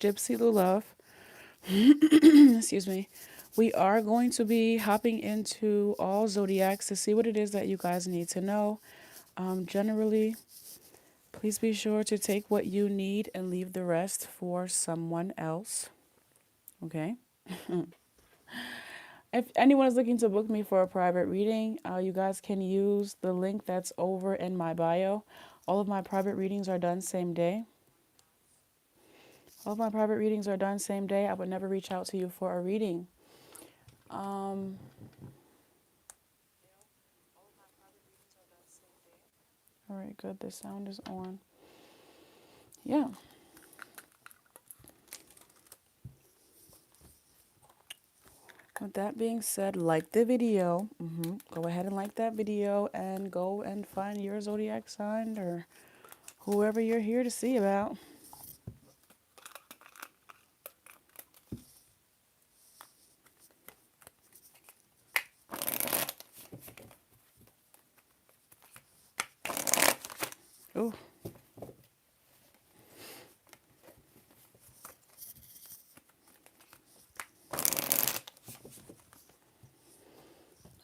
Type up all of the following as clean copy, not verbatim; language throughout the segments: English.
Gypsy Lulove. Excuse me. We are going to be hopping into all zodiacs to see what it is that you guys need to know. Generally, please be sure to take what you need and leave the rest for someone else. Okay? If anyone is looking to book me for a private reading, you guys can use the link that's over in my bio. All of my private readings are done same day. All of my private readings are done same day. I would never reach out to you for a reading. Um, all right, good. The sound is on. Yeah. With that being said, like the video. Go ahead and like that video and go and find your zodiac sign or whoever you're here to see about. Oh.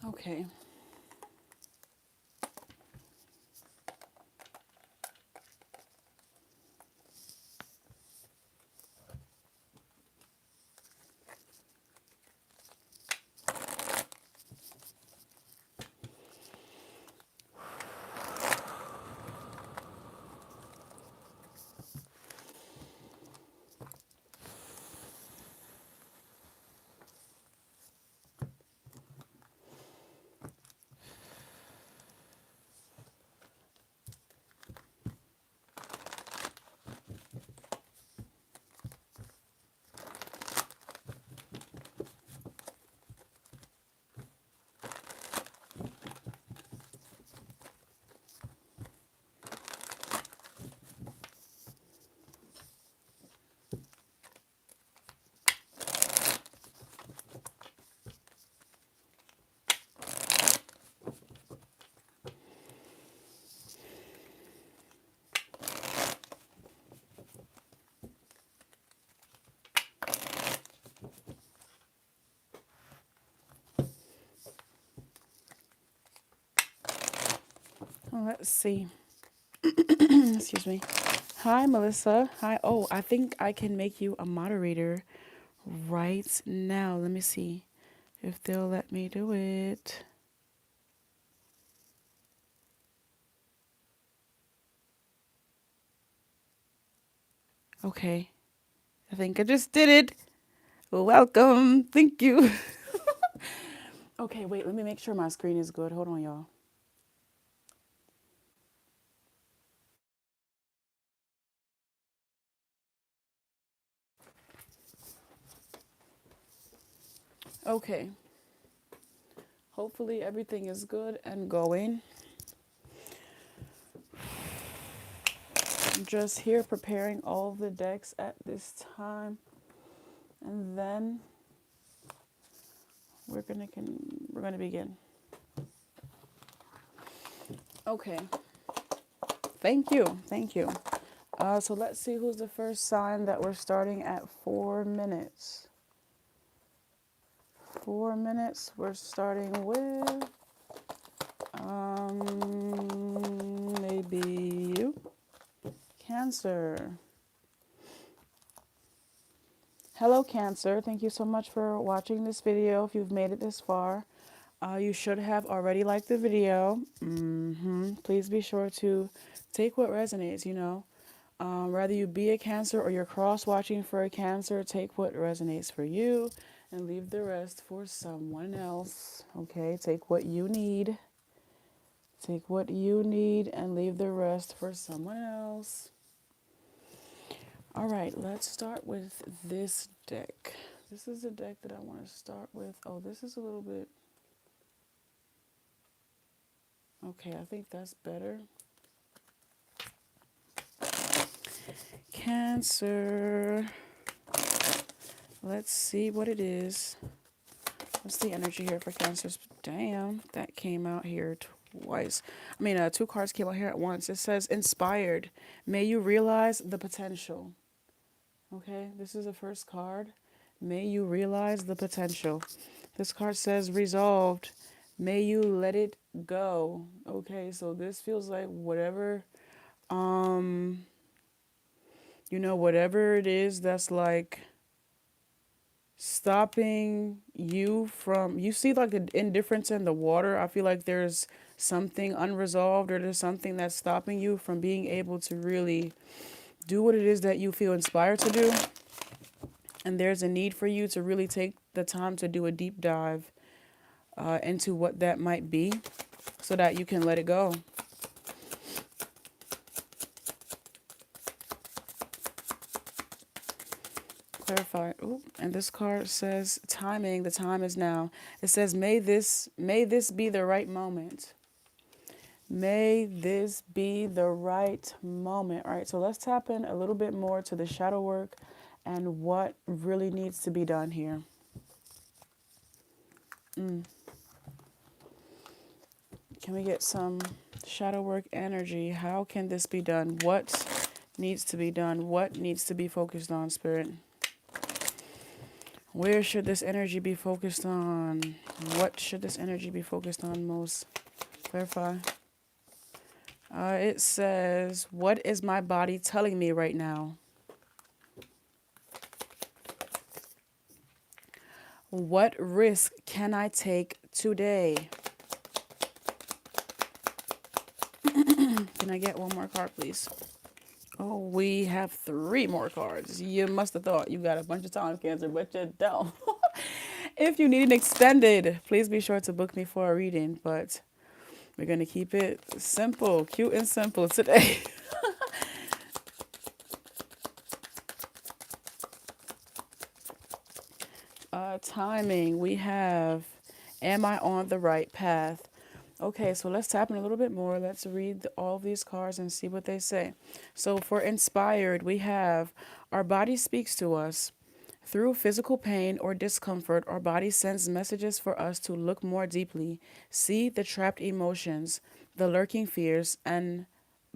Okay. Let's see. Excuse me. Hi, Melissa. Hi. Oh, I think I can make you a moderator right now. Let me see if they'll let me do it. Okay. I think I just did it. Welcome. Thank you. Okay, wait. Let me make sure my screen is good. Hold on, y'all. Okay. Hopefully everything is good and going. I'm just here preparing all the decks at this time. And then we're gonna begin. Okay. Thank you. Thank you. So let's see who's the first sign that we're starting at 4 minutes. 4 minutes. We're starting with maybe you. Cancer. Hello, Cancer. Thank you so much for watching this video. If you've made it this far, you should have already liked the video. Please be sure to take what resonates, you know. Whether you be a Cancer or you're cross-watching for a Cancer, take what resonates for you and leave the rest for someone else. Okay, take what you need. Take what you need and leave the rest for someone else. All right, let's start with this deck. This is the deck that I want to start with. Oh, this is a little bit... Okay, I think that's better. Cancer. Let's see what it is. What's the energy here for Cancers? Damn, that came out here twice. I mean, 2 cards came out here at once. It says, inspired. May you realize the potential. Okay, this is the first card. May you realize the potential. This card says resolved. May you let it go. Okay, so this feels like whatever, um, whatever it is that's like stopping you from, you see like the indifference in the water. I feel like there's something unresolved, or there's something that's stopping you from being able to really do what it is that you feel inspired to do. And there's a need for you to really take the time to do a deep dive into what that might be so that you can let it go. Clarify. Ooh, and this card says timing. The time is now. It says may this be the right moment. May this be the right moment. All right, so let's tap in a little bit more to the shadow work and what really needs to be done here. Can we get some shadow work energy? How can this be done? What needs to be done? What needs to be focused on, Spirit? Where should this energy be focused on? What should this energy be focused on most? Clarify. It says, what is my body telling me right now? What risk can I take today? Can I get one more card, please? Oh, we have 3 more cards. You must have thought you got a bunch of time, Cancer, but you don't. If you need an extended, please be sure to book me for a reading. But we're going to keep it simple, cute and simple today. Timing, we have, am I on the right path? Okay, so let's tap in a little bit more. Let's read all of these cards and see what they say. So for inspired, we have, our body speaks to us. Through physical pain or discomfort, our body sends messages for us to look more deeply, see the trapped emotions, the lurking fears, and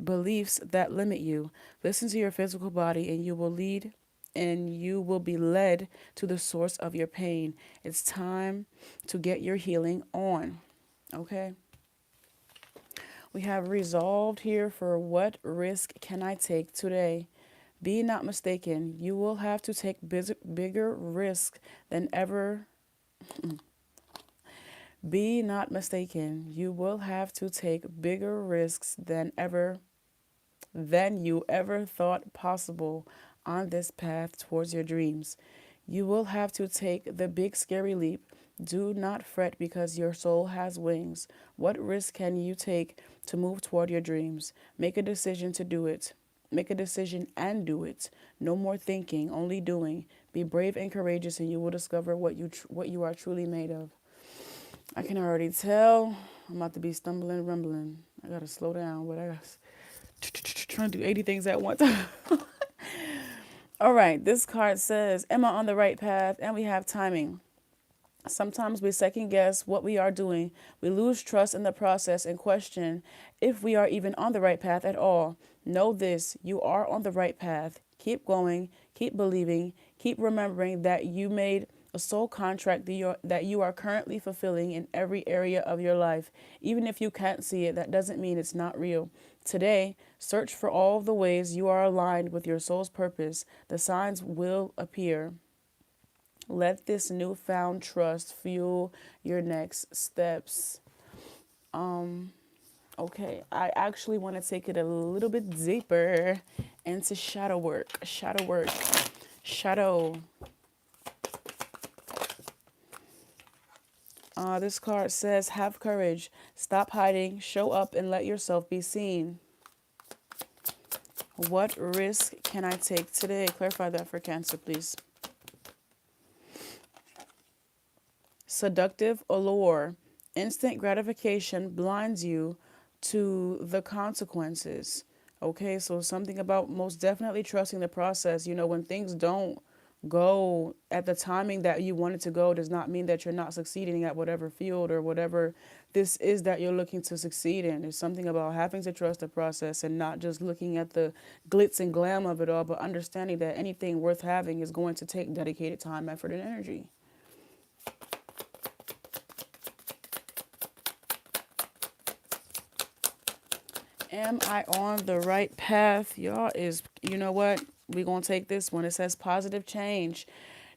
beliefs that limit you. Listen to your physical body and you will be led to the source of your pain. It's time to get your healing on. Okay? We have resolved here for what risk can I take today? Be not mistaken. You will have to take bigger risk than ever. Be not mistaken. You will have to take bigger risks than you ever thought possible on this path towards your dreams. You will have to take the big scary leap. Do not fret because your soul has wings. What risk can you take to move toward your dreams? Make a decision to do it. Make a decision and do it. No more thinking, only doing. Be brave and courageous, and you will discover what you are truly made of. I can already tell I'm about to be stumbling, rumbling. I gotta slow down, but I gotta trying to do 80 things at once. All right, this card says, am I on the right path? And we have timing. Sometimes we second guess what we are doing. We lose trust in the process and question if we are even on the right path at all. Know this, you are on the right path. Keep going, keep believing, keep remembering that you made a soul contract that you are currently fulfilling in every area of your life. Even if you can't see it, that doesn't mean it's not real. Today, search for all the ways you are aligned with your soul's purpose. The signs will appear. Let this newfound trust fuel your next steps. Okay, I actually want to take it a little bit deeper into shadow work. Shadow. This card says, have courage. Stop hiding. Show up and let yourself be seen. What risk can I take today? Clarify that for Cancer, please. Seductive allure. Instant gratification blinds you to the consequences. Okay, so something about most definitely trusting the process. When things don't go at the timing that you want it to go does not mean that you're not succeeding at whatever field or whatever this is that you're looking to succeed in. There's something about having to trust the process and not just looking at the glitz and glam of it all, but understanding that anything worth having is going to take dedicated time, effort, and energy. Am I on the right path? Y'all is, you know what? We're going to take this one. It says positive change.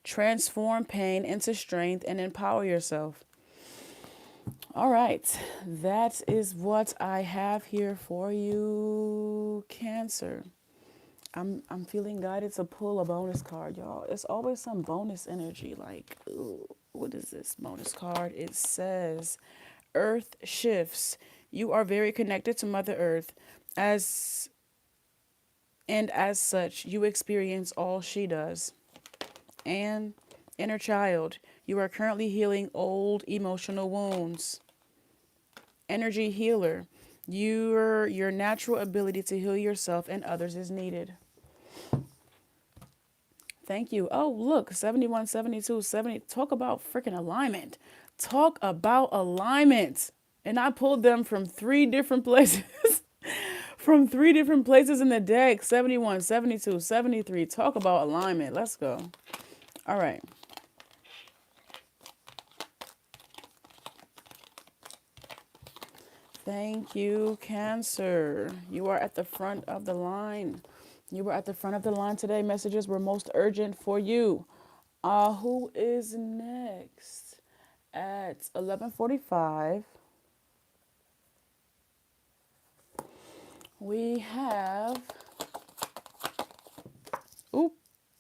Transform pain into strength and empower yourself. All right. That is what I have here for you, Cancer. I'm feeling guided to pull a bonus card, y'all. It's always some bonus energy. Like, ooh, what is this bonus card? It says Earth shifts. You are very connected to Mother Earth. As as such, you experience all she does. And inner child, you are currently healing old emotional wounds. Energy healer, your natural ability to heal yourself and others is needed. Thank you. Oh, look, 71, 72, 70. Talk about freaking alignment. Talk about alignment. And I pulled them from 3 different places. From 3 different places in the deck. 71, 72, 73. Talk about alignment. Let's go. All right. Thank you, Cancer. You are at the front of the line. You were at the front of the line today. Messages were most urgent for you. Who is next? At 11:45, we have... Oop,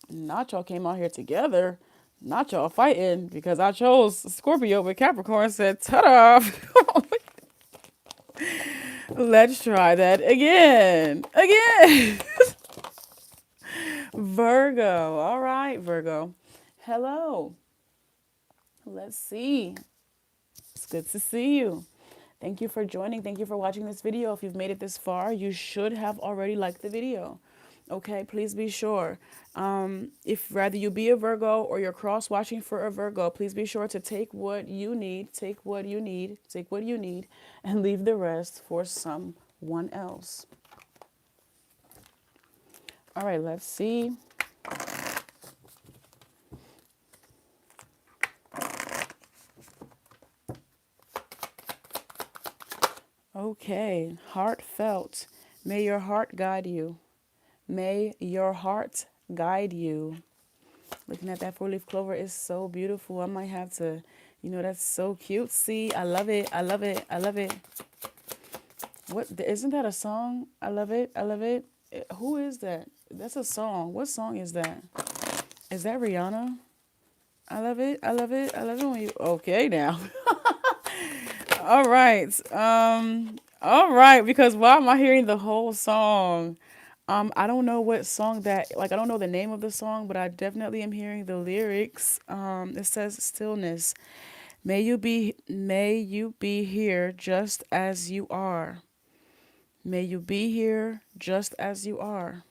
not y'all came out here together. Not y'all fighting because I chose Scorpio, but Capricorn said, ta-da! Let's try that again. Again. Virgo. All right, Virgo. Hello. Let's see. It's good to see you. Thank you for joining. Thank you for watching this video. If you've made it this far, you should have already liked the video. Okay, please be sure. If rather you be a Virgo or you're cross-watching for a Virgo, please be sure to take what you need, take what you need, take what you need, and leave the rest for someone else. All right, let's see. Okay, heartfelt. May your heart guide you. May your heart guide you. Looking at that 4-leaf clover is so beautiful. I might have to, that's so cute. See, I love it. I love it. I love it. What, isn't that a song? I love it. I love it. Who is that? That's a song. What song is that? Is that Rihanna? I love it. I love it. I love it when you, okay now. All right. All right. Because why am I hearing the whole song? I don't know what song that, I don't know the name of the song, but I definitely am hearing the lyrics. It says stillness. May you be here just as you are. May you be here just as you are.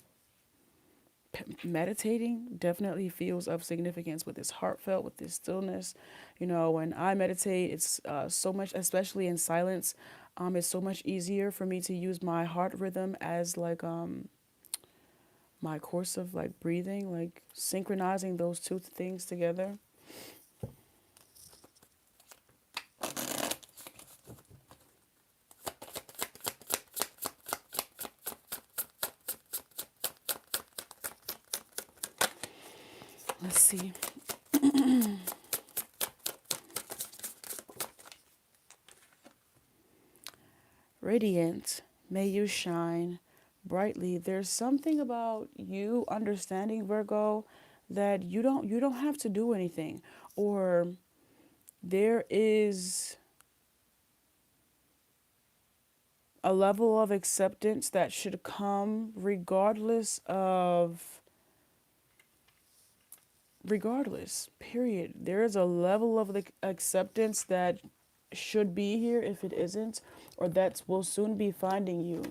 Meditating definitely feels of significance with this heartfelt, with this stillness. When I meditate, it's so much, especially in silence, it's so much easier for me to use my heart rhythm as my course of breathing, synchronizing those 2 things together. Let's see. Radiant, may you shine brightly. There's something about you understanding, Virgo, that you don't have to do anything, or there is a level of acceptance that should come regardless, period. There is a level of acceptance that should be here if it isn't, or that will soon be finding you,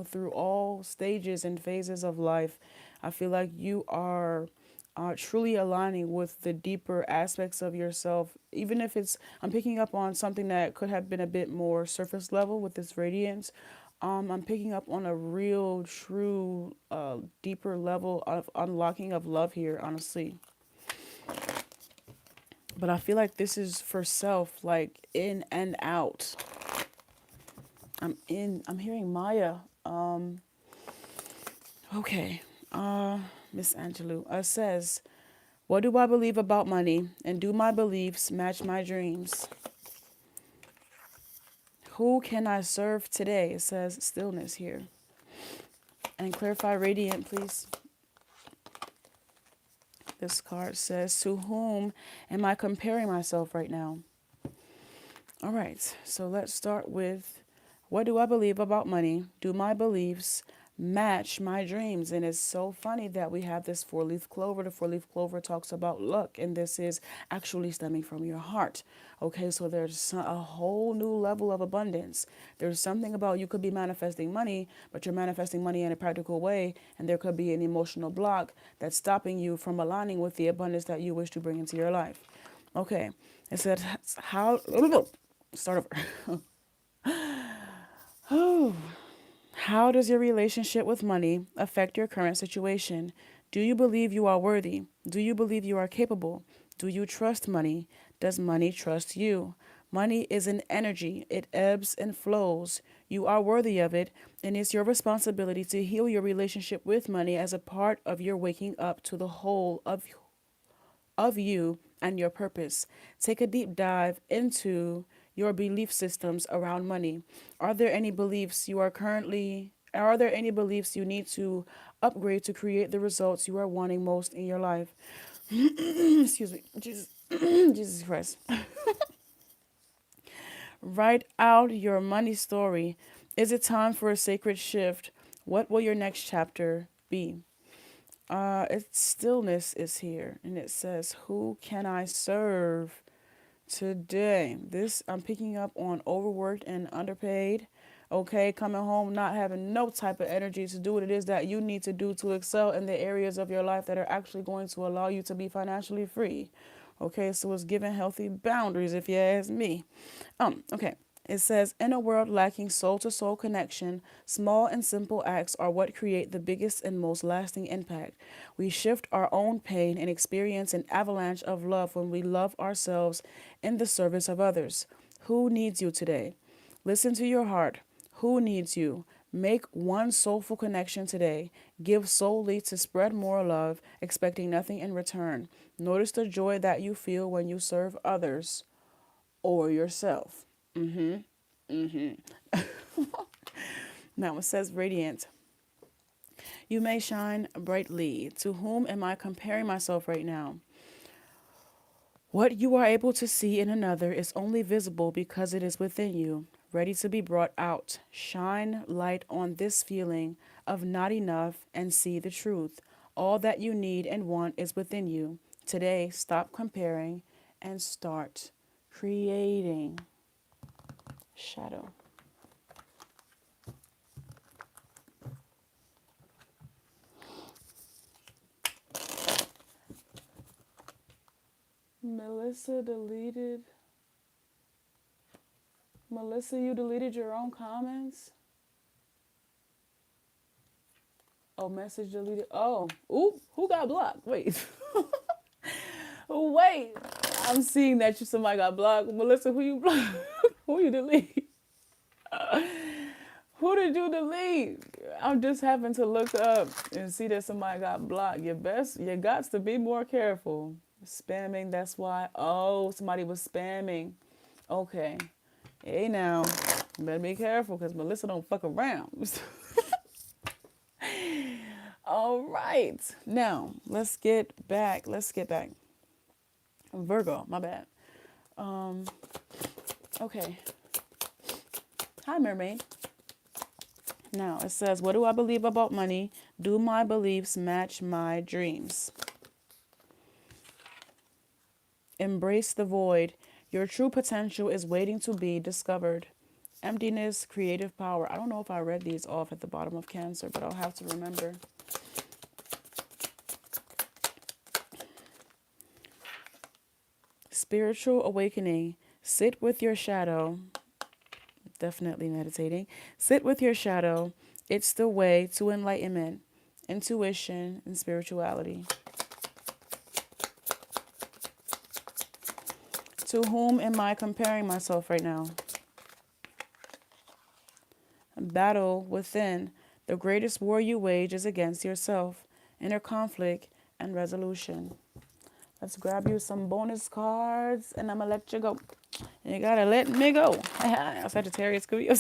through all stages and phases of life. I feel like you are truly aligning with the deeper aspects of yourself. Even if it's, I'm picking up on something that could have been a bit more surface level with this radiance. I'm picking up on a real, true, deeper level of unlocking of love here, honestly. But I feel like this is for self, like in and out. I'm hearing Maya. Okay. Miss Angelou says, what do I believe about money? And do my beliefs match my dreams? Who can I serve today? It says stillness here. And clarify radiant, please. This card says, to whom am I comparing myself right now? All right, so let's start with, what do I believe about money? Do my beliefs match my dreams? And it's so funny that we have this four-leaf clover. The four-leaf clover talks about luck, and this is actually stemming from your heart. Okay, so there's a whole new level of abundance. There's something about, you could be manifesting money, but you're manifesting money in a practical way, and there could be an emotional block that's stopping you from aligning with the abundance that you wish to bring into your life. Okay, it said, how... Start over. How does your relationship with money affect your current situation? Do you believe you are worthy? Do you believe you are capable? Do you trust money? Does money trust you? Money is an energy. It ebbs and flows. You are worthy of it, and it's your responsibility to heal your relationship with money as a part of your waking up to the whole of you and your purpose. Take a deep dive into your belief systems around money. Are there any beliefs you need to upgrade to create the results you are wanting most in your life? Excuse me. Jesus, Jesus Christ. Write out your money story. Is it time for a sacred shift? What will your next chapter be? It's stillness is here, and it says, who can I serve today? This, I'm picking up on overworked and underpaid. Okay, coming home not having no type of energy to do what it is that you need to do to excel in the areas of your life that are actually going to allow you to be financially free. Okay, so it's giving healthy boundaries, if you ask me. Okay. It says, in a world lacking soul-to-soul connection, small and simple acts are what create the biggest and most lasting impact. We shift our own pain and experience an avalanche of love when we love ourselves in the service of others. Who needs you today? Listen to your heart. Who needs you? Make one soulful connection today. Give solely to spread more love, expecting nothing in return. Notice the joy that you feel when you serve others or yourself. Now it says radiant. You may shine brightly. To whom am I comparing myself right now? What you are able to see in another is only visible because it is within you, ready to be brought out. Shine light on this feeling of not enough and see the truth. All that you need and want is within you. Today, stop comparing and start creating. Shadow. Melissa, you deleted your own comments? Oh, message deleted. Oh, oop, who got blocked? Wait. Wait. I'm seeing that somebody got blocked. Melissa, who you blocked? Who you delete? Who did you delete? I'm just having to look up and see that somebody got blocked. You got to be more careful. Spamming, that's why. Oh, somebody was spamming. Okay. Hey now, you better be careful because Melissa don't fuck around. All right. Now, let's get back. Virgo, my bad. Okay. Hi, mermaid. Now, it says, what do I believe about money? Do my beliefs match my dreams? Embrace the void. Your true potential is waiting to be discovered. Emptiness, creative power. I don't know if I read these off at the bottom of Cancer, but I'll have to remember. spiritual awakening. Sit with your shadow. Definitely meditating. Sit with your shadow. It's the way to enlightenment, intuition, and spirituality. To whom am I comparing myself right now? Battle within. The greatest war you wage is against yourself. Inner conflict and resolution. Let's grab you some bonus cards and I'm going to let you go. You got to let me go. Sagittarius could be.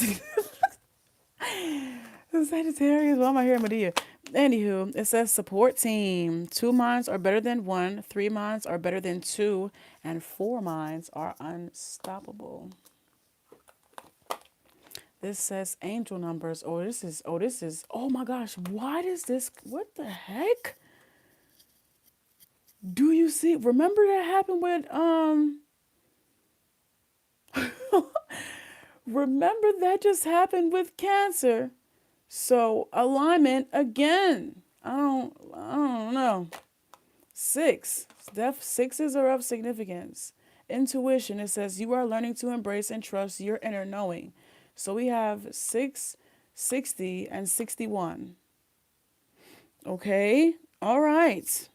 Sagittarius, why am I hearing Medea? Anywho, it says support team. 2 minds are better than 1. 3 minds are better than 2. And 4 minds are unstoppable. This says angel numbers. Oh my gosh. Why does this, what the heck? Do you see, remember that happened with, remember that just happened with Cancer. So alignment again. I don't know. 6. Sixes are of significance. Intuition, it says you are learning to embrace and trust your inner knowing. So we have 6, 60, and 61. Okay. All right.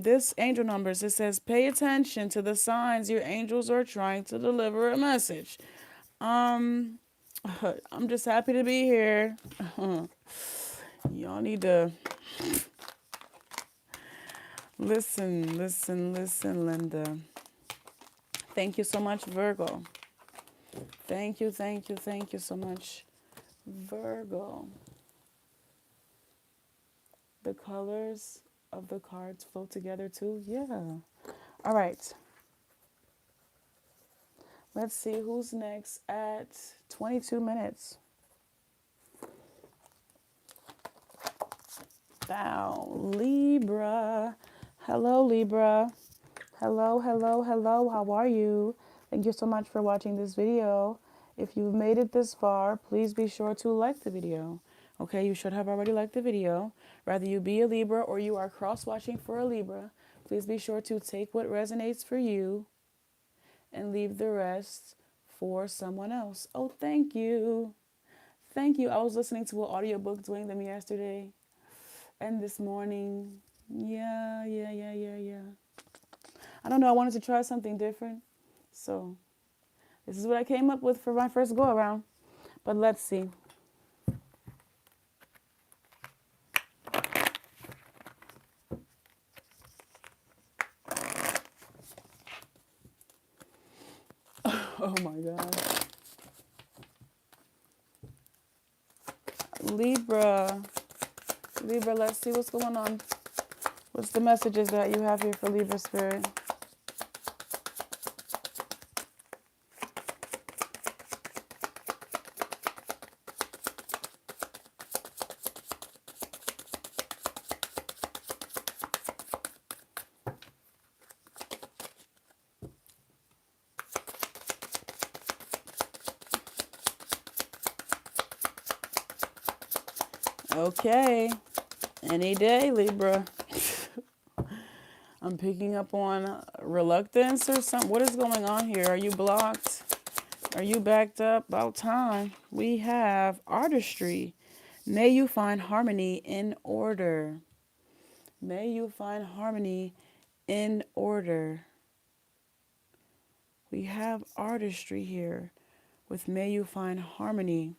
This angel numbers, it says pay attention to the signs your angels are trying to deliver a message. I'm just happy to be here. Y'all need to listen, Linda. Thank you so much, Virgo. Thank you so much, Virgo. The colors of the cards flow together too. Yeah. All right. Let's see who's next at 22 minutes. Wow, Libra. Hello, Libra. Hello. How are you? Thank you so much for watching this video. If you've made it this far, please be sure to like the video. Okay, you should have already liked the video. Whether you be a Libra or you are cross-watching for a Libra, please be sure to take what resonates for you and leave the rest for someone else. Oh, thank you. Thank you. I was listening to an audiobook doing them yesterday and this morning. Yeah. I don't know. I wanted to try something different. So this is what I came up with for my first go around. But let's see. Oh my God. Libra, let's see what's going on. What's the messages that you have here for Libra Spirit? Okay, any day, Libra. I'm picking up on reluctance or something. What is going on here? Are you blocked? Are you backed up? About time. We have artistry. May you find harmony in order. May you find harmony in order. We have artistry here with may you find harmony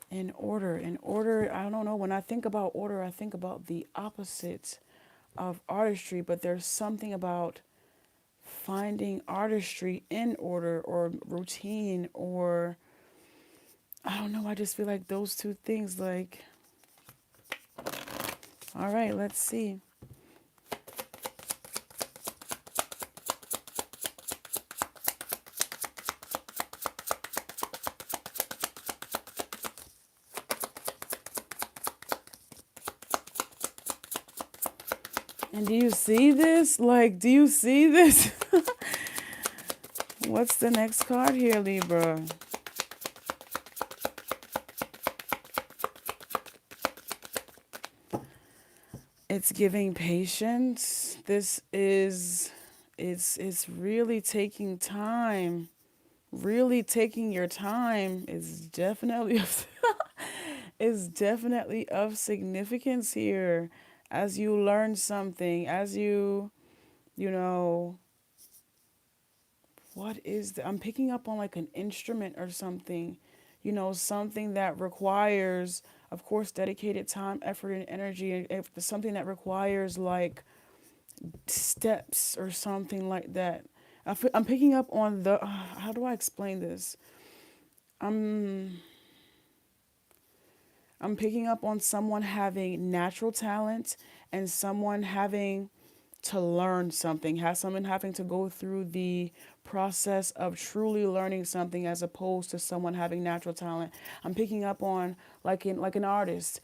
in order. In order, I don't know. When I think about order, I think about the opposite of artistry, but there's something about finding artistry in order or routine or I don't know. I just feel like those two things like, all right, let's see. And do you see this? Like, do you see this? What's the next card here, Libra? It's giving patience. This is It's really taking time. Really taking your time is definitely is definitely of significance here as you learn something, as you know, what is I'm picking up on like an instrument or something, something that requires, of course, dedicated time, effort, and energy. And if it's something that requires like steps or something like that. I'm picking up on the, how do I explain this? I'm I'm picking up on someone having natural talent and someone having to learn something, has someone having to go through the process of truly learning something as opposed to someone having natural talent. I'm picking up on like an artist,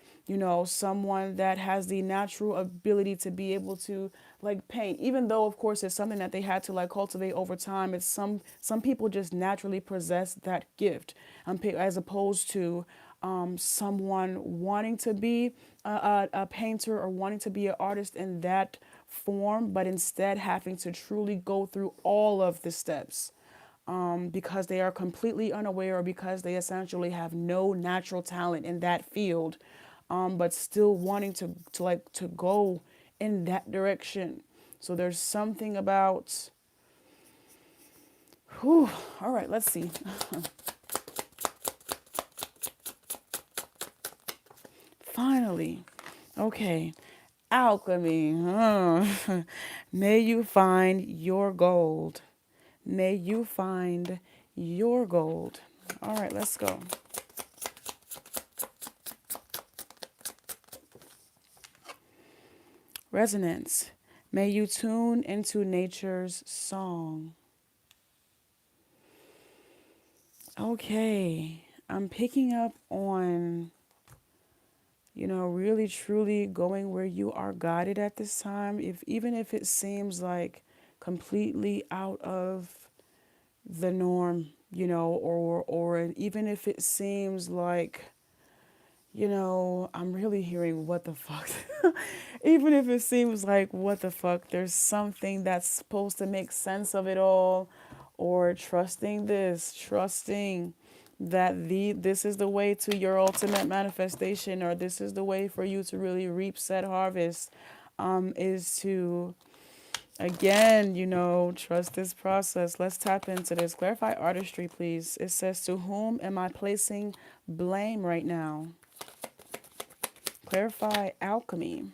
someone that has the natural ability to be able to like paint, even though of course it's something that they had to like cultivate over time. It's some people just naturally possess that gift, as opposed to someone wanting to be a painter or wanting to be an artist in that form, but instead having to truly go through all of the steps because they are completely unaware or because they essentially have no natural talent in that field, but still wanting to go in that direction. So there's something about, whew, all right, let's see. Finally, okay. Alchemy. May you find your gold. May you find your gold. All right, let's go. Resonance. May you tune into nature's song. Okay, I'm picking up on, really truly going where you are guided at this time. Even if it seems like completely out of the norm, or even if it seems like, I'm really hearing what the fuck. Even if it seems like what the fuck, there's something that's supposed to make sense of it all, or trusting that this is the way to your ultimate manifestation, or this is the way for you to really reap said harvest, is to, again, trust this process. Let's tap into this. Clarify artistry, please. It says, to whom am I placing blame right now? Clarify alchemy.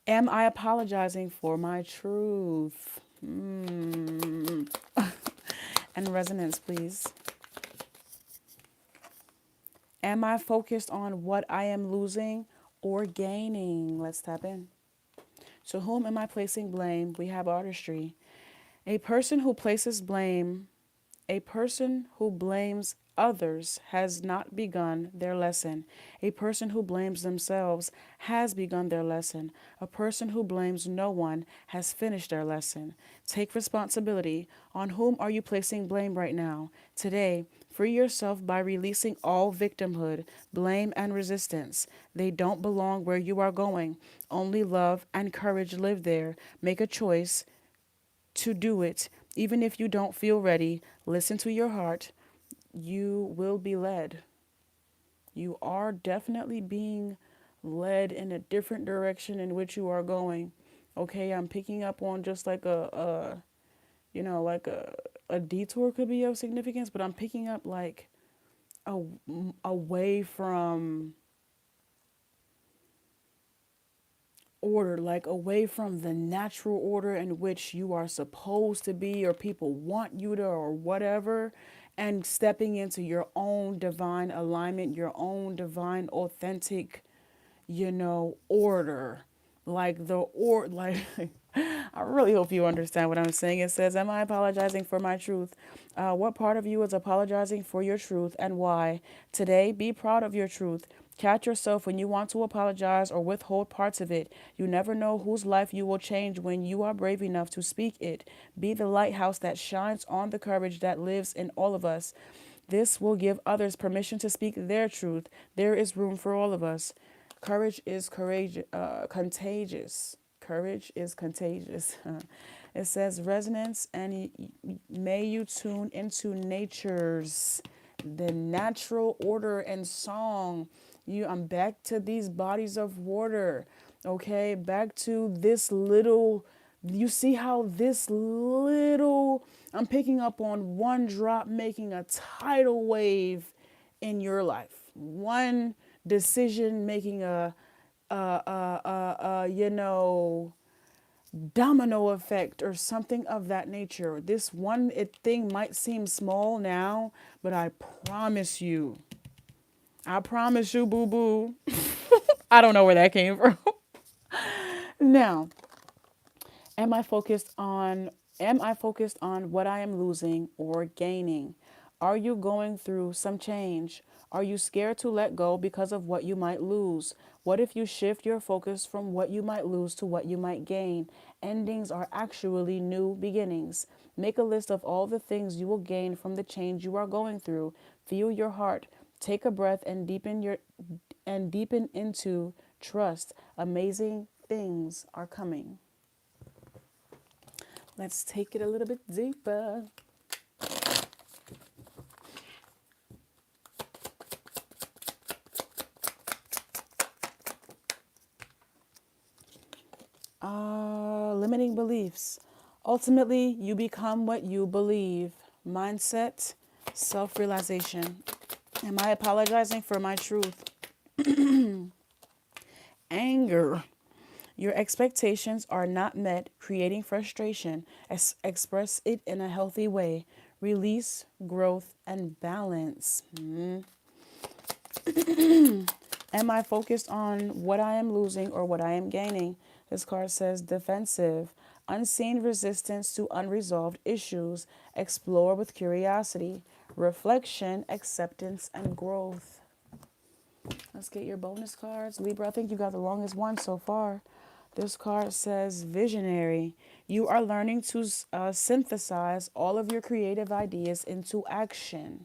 Am I apologizing for my truth? And resonance, please. Am I focused on what I am losing or gaining? Let's tap in. To whom am I placing blame? We have artistry. A person who places blame, a person who blames others has not begun their lesson. A person who blames themselves has begun their lesson. A person who blames no one has finished their lesson. Take responsibility. On whom are you placing blame right now? Today, free yourself by releasing all victimhood, blame, and resistance. They don't belong where you are going. Only love and courage live there. Make a choice to do it. Even if you don't feel ready, listen to your heart. You will be led. You are definitely being led in a different direction in which you are going. Okay, I'm picking up on just like like a detour could be of significance, but I'm picking up like a, away from order, like away from the natural order in which you are supposed to be or people want you to or whatever, and stepping into your own divine alignment, your own divine authentic, order. Like I really hope you understand what I'm saying. It says, am I apologizing for my truth? What part of you is apologizing for your truth and why? Today, be proud of your truth. Catch yourself when you want to apologize or withhold parts of it. You never know whose life you will change when you are brave enough to speak it. Be the lighthouse that shines on the courage that lives in all of us. This will give others permission to speak their truth. There is room for all of us. Courage is contagious. Courage is contagious. It says resonance, and may you tune into the natural order and song. I'm back to these bodies of water. Okay, back to this little. You see how this little. I'm picking up on one drop making a tidal wave in your life. One decision making domino effect or something of that nature. This thing might seem small now, but I promise you, boo boo. I don't know where that came from. Now, am I focused on what I am losing or gaining? Are you going through some change? Are you scared to let go because of what you might lose? What if you shift your focus from what you might lose to what you might gain? Endings are actually new beginnings. Make a list of all the things you will gain from the change you are going through. Feel your heart. Take a breath and deepen into trust. Amazing things are coming. Let's take it a little bit deeper. Limiting beliefs. Ultimately, you become what you believe. Mindset, self-realization. Am I apologizing for my truth? Anger. Your expectations are not met, creating frustration. Express it in a healthy way. Release, growth, and balance. Am I focused on what I am losing or what I am gaining? This card says defensive. Unseen resistance to unresolved issues. Explore with curiosity. Reflection, acceptance, and growth. Let's get your bonus cards. Libra, I think you got the longest one so far. This card says visionary. You are learning to synthesize all of your creative ideas into action.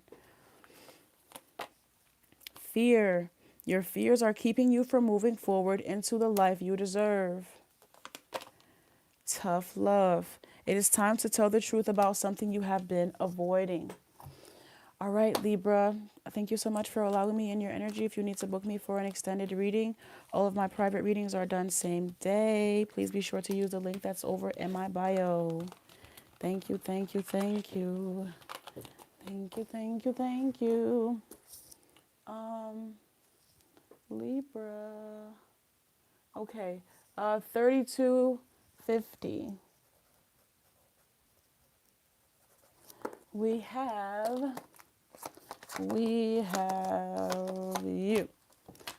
Fear. Your fears are keeping you from moving forward into the life you deserve. Tough love. It is time to tell the truth about something you have been avoiding. All right, Libra, thank you so much for allowing me in your energy. If you need to book me for an extended reading, all of my private readings are done same day. Please be sure to use the link that's over in my bio. Thank you, thank you, thank you. Thank you, thank you, thank you. Libra. Okay, 3250. We have you,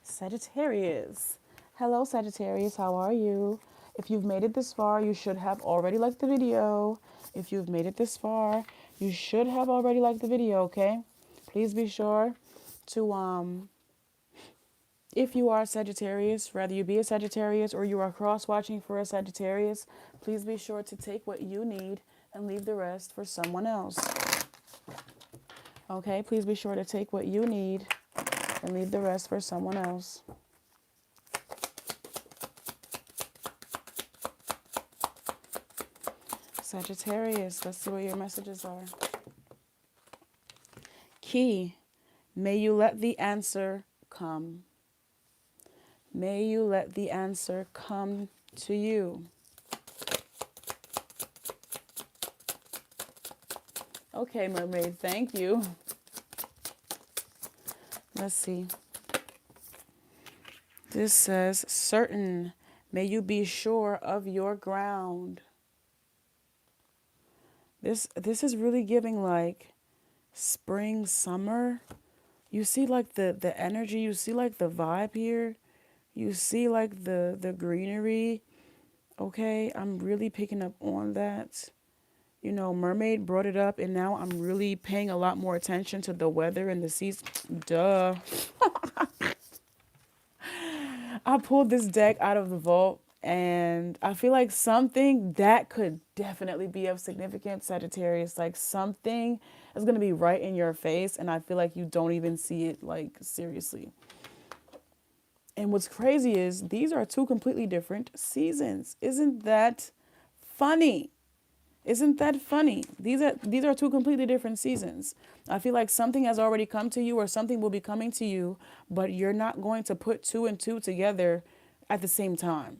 Sagittarius. Hello, Sagittarius. How are you? If you've made it this far, you should have already liked the video. If you've made it this far, you should have already liked the video, okay? Please be sure to, if you are a Sagittarius, whether you be a Sagittarius or you are cross-watching for a Sagittarius, please be sure to take what you need and leave the rest for someone else. Okay, please be sure to take what you need and leave the rest for someone else. Sagittarius, let's see what your messages are. Key, may you let the answer come. May you let the answer come to you. Okay, mermaid, thank you. Let's see. This says, certain, may you be sure of your ground. This is really giving like spring, summer. You see like the energy, you see like the vibe here. You see like the greenery. Okay, I'm really picking up on that. You know, mermaid brought it up, and now I'm really paying a lot more attention to the weather and the seas. Duh. I pulled this deck out of the vault, and I feel like something that could definitely be of significance, Sagittarius. Like something is going to be right in your face, and I feel like you don't even see it, like, seriously. And what's crazy is these are two completely different seasons. Isn't that funny? Isn't that funny? These are two completely different seasons. I feel like something has already come to you or something will be coming to you, but you're not going to put two and two together at the same time.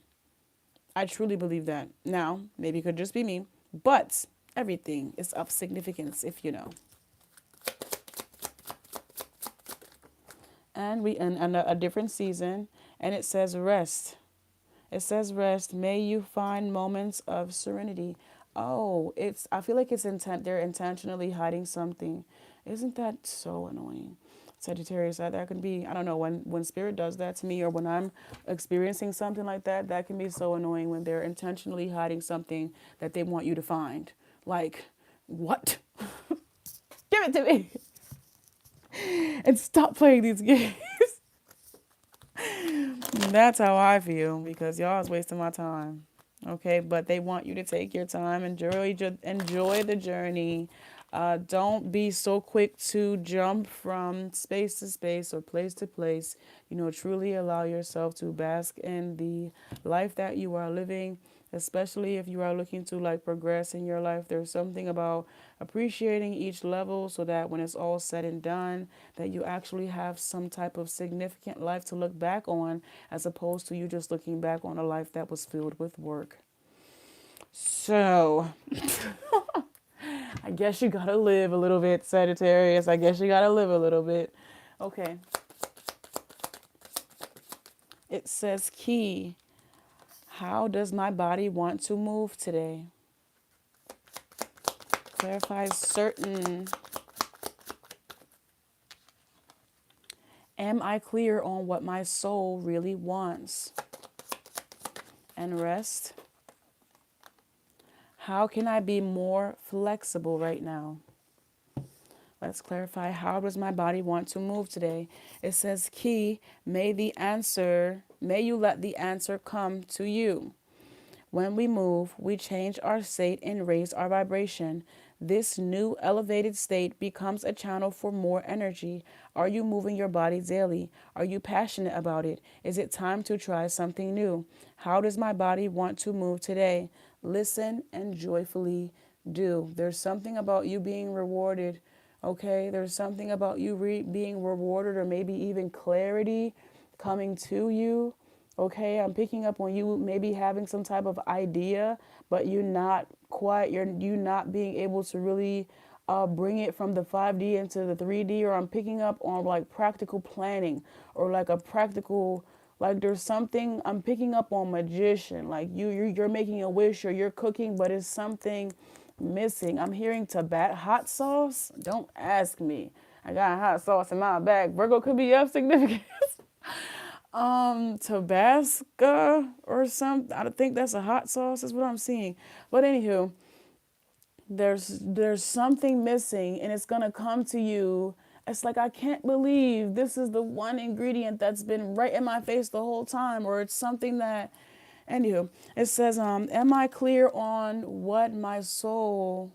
I truly believe that. Now, maybe it could just be me, but everything is of significance if you know. And we in a different season, and it says rest. It says rest. May you find moments of serenity. Oh, it's. I feel like it's intent. They're intentionally hiding something. Isn't that so annoying? Sagittarius, that can be. I don't know when spirit does that to me, or when I'm experiencing something like that. That can be so annoying when they're intentionally hiding something that they want you to find. Like, what? Give it to me, and stop playing these games. That's how I feel because y'all is wasting my time. Okay, but they want you to take your time, enjoy the journey. Don't be so quick to jump from space to space or place to place. You know, truly allow yourself to bask in the life that you are living, especially if you are looking to like progress in your life. There's something about appreciating each level so that when it's all said and done, that you actually have some type of significant life to look back on, as opposed to you just looking back on a life that was filled with work. So, I guess you gotta live a little bit, Sagittarius. I guess you gotta live a little bit. Okay. It says key. How does my body want to move today? Clarifies certain. Am I clear on what my soul really wants? And rest. How can I be more flexible right now? Let's clarify. How does my body want to move today? It says key, may you let the answer come to you. When we move, we change our state and raise our vibration. This new elevated state becomes a channel for more energy. Are you moving your body daily? Are you passionate about it? Is it time to try something new? How does my body want to move today? Listen and joyfully do. There's something about you being rewarded. Okay, there's something about you being rewarded, or maybe even clarity coming to you. Okay, I'm picking up on you maybe having some type of idea, but you're not being able to really bring it from the 5D into the 3D, or I'm picking up on like practical planning, or like a practical, like there's something I'm picking up on magician, like you're making a wish or you're cooking, but it's something missing. I'm hearing hot sauce. Don't ask me. I got hot sauce in my bag. Virgo could be of significance. Tabasco or something. I think that's a hot sauce is what I'm seeing. But anywho, there's something missing, and it's gonna come to you. It's like, I can't believe this is the one ingredient that's been right in my face the whole time, or it's something that, anywho, it says, am I clear on what my soul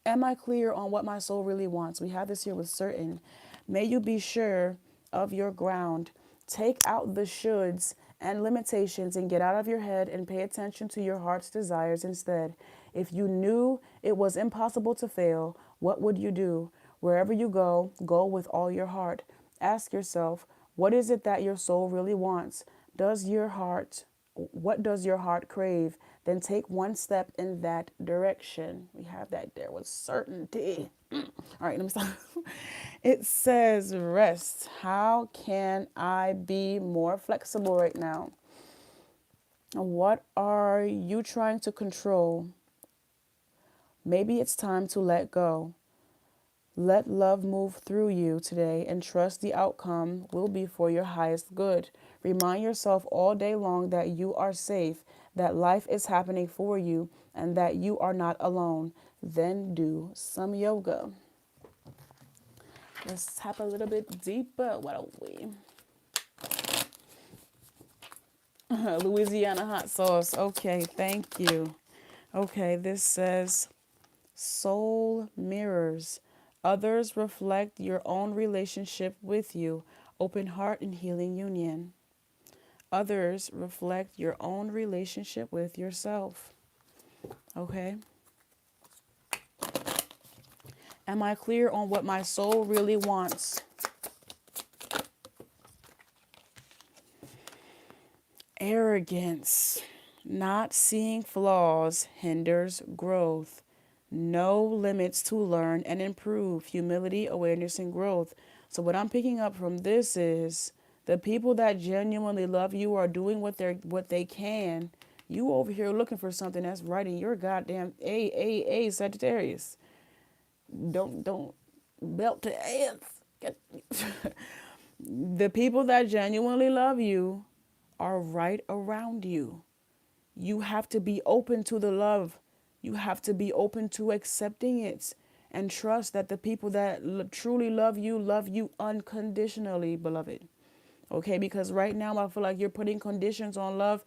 really wants? We have this here with certain. May you be sure of your ground. Take out the shoulds and limitations and get out of your head and pay attention to your heart's desires instead. If you knew it was impossible to fail, what would you do? Wherever you go, go with all your heart. Ask yourself, what is it that your soul really wants? What does your heart crave? Then take one step in that direction. We have that there with certainty. All right, let me stop. It says rest. How can I be more flexible right now? What are you trying to control? Maybe it's time to let go. Let love move through you today and trust the outcome will be for your highest good. Remind yourself all day long that you are safe, that life is happening for you, and that you are not alone. Then do some yoga. Let's tap a little bit deeper. What are we? Louisiana hot sauce. Okay, thank you. Okay, this says soul mirrors. Others reflect your own relationship with you. Open heart and healing union. Others reflect your own relationship with yourself. Okay? Am I clear on what my soul really wants? Arrogance. Not seeing flaws hinders growth. No limits to learn and improve. Humility, awareness, and growth. So what I'm picking up from this is the people that genuinely love you are doing what they can. You over here looking for something that's right in your goddamn a Sagittarius. Don't belt to ass. The people that genuinely love you are right around you. You have to be open to the love. You have to be open to accepting it and trust that the people that truly love you unconditionally, beloved. Okay, because right now I feel like you're putting conditions on love,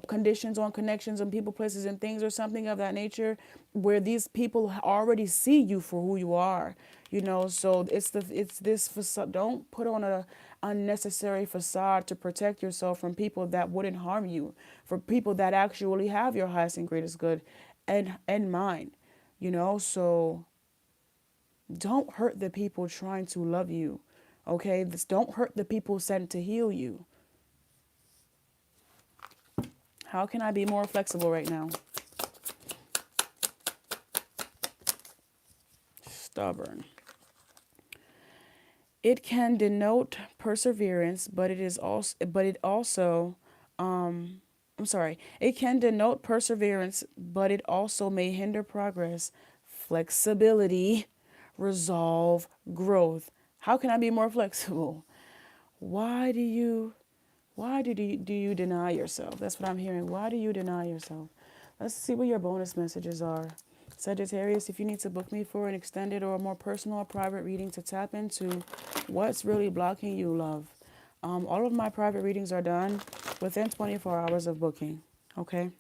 conditions on connections and people, places, and things, or something of that nature, where these people already see you for who you are. You know, so it's this facade. Don't put on a unnecessary facade to protect yourself from people that wouldn't harm you, for people that actually have your highest and greatest good and mind. You know, so don't hurt the people trying to love you. Okay, don't hurt the people sent to heal you. How can I be more flexible right now? Stubborn. It can denote perseverance, but it can denote perseverance, but it also may hinder progress, flexibility, resolve, growth. How can I be more flexible? Why do you deny yourself? That's what I'm hearing. Why do you deny yourself? Let's see what your bonus messages are. Sagittarius, if you need to book me for an extended or a more personal or private reading to tap into what's really blocking you, love. All of my private readings are done within 24 hours of booking. Okay?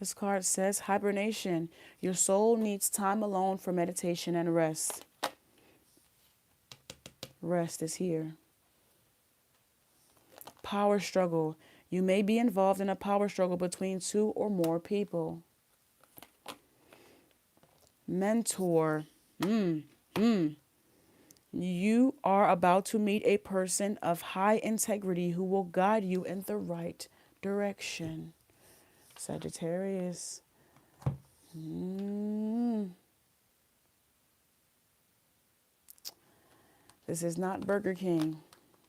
This card says hibernation. Your soul needs time alone for meditation and rest. Rest is here. Power struggle. You may be involved in a power struggle between two or more people. Mentor. You are about to meet a person of high integrity who will guide you in the right direction. Sagittarius. This is not Burger King.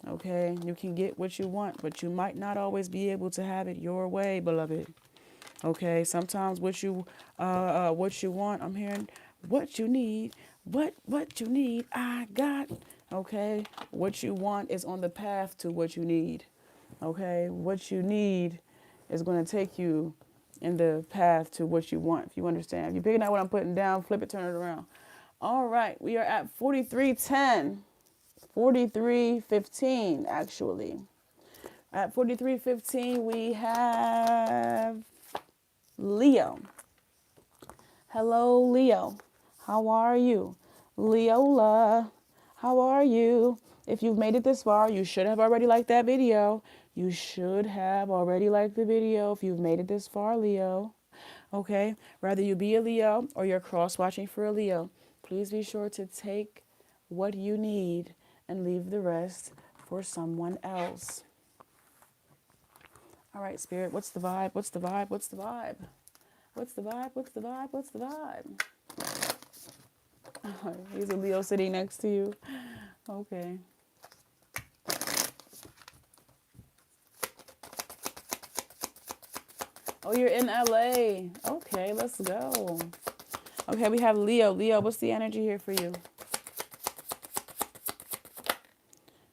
Okay, you can get what you want, but you might not always be able to have it your way, beloved. Okay, sometimes what you want, I'm hearing what you need, what you need, I got. Okay, what you want is on the path to what you need. Okay, what you need is going to take you in the path to what you want. If you understand, if you're picking out what I'm putting down, flip it, turn it around. All right, we are at 4310. 4315 actually. At 4315 we have Leo. Hello Leo. How are you? Leola. How are you? If you've made it this far, you should have already liked that video. You should have already liked the video if you've made it this far, Leo. Okay? Whether you be a Leo or you're cross-watching for a Leo, please be sure to take what you need and leave the rest for someone else. All right, Spirit, what's the vibe? What's the vibe? What's the vibe? What's the vibe? What's the vibe? What's the vibe? He's a Leo sitting next to you. Okay. Oh, you're in LA. Okay, let's go. Okay, we have Leo. Leo, what's the energy here for you?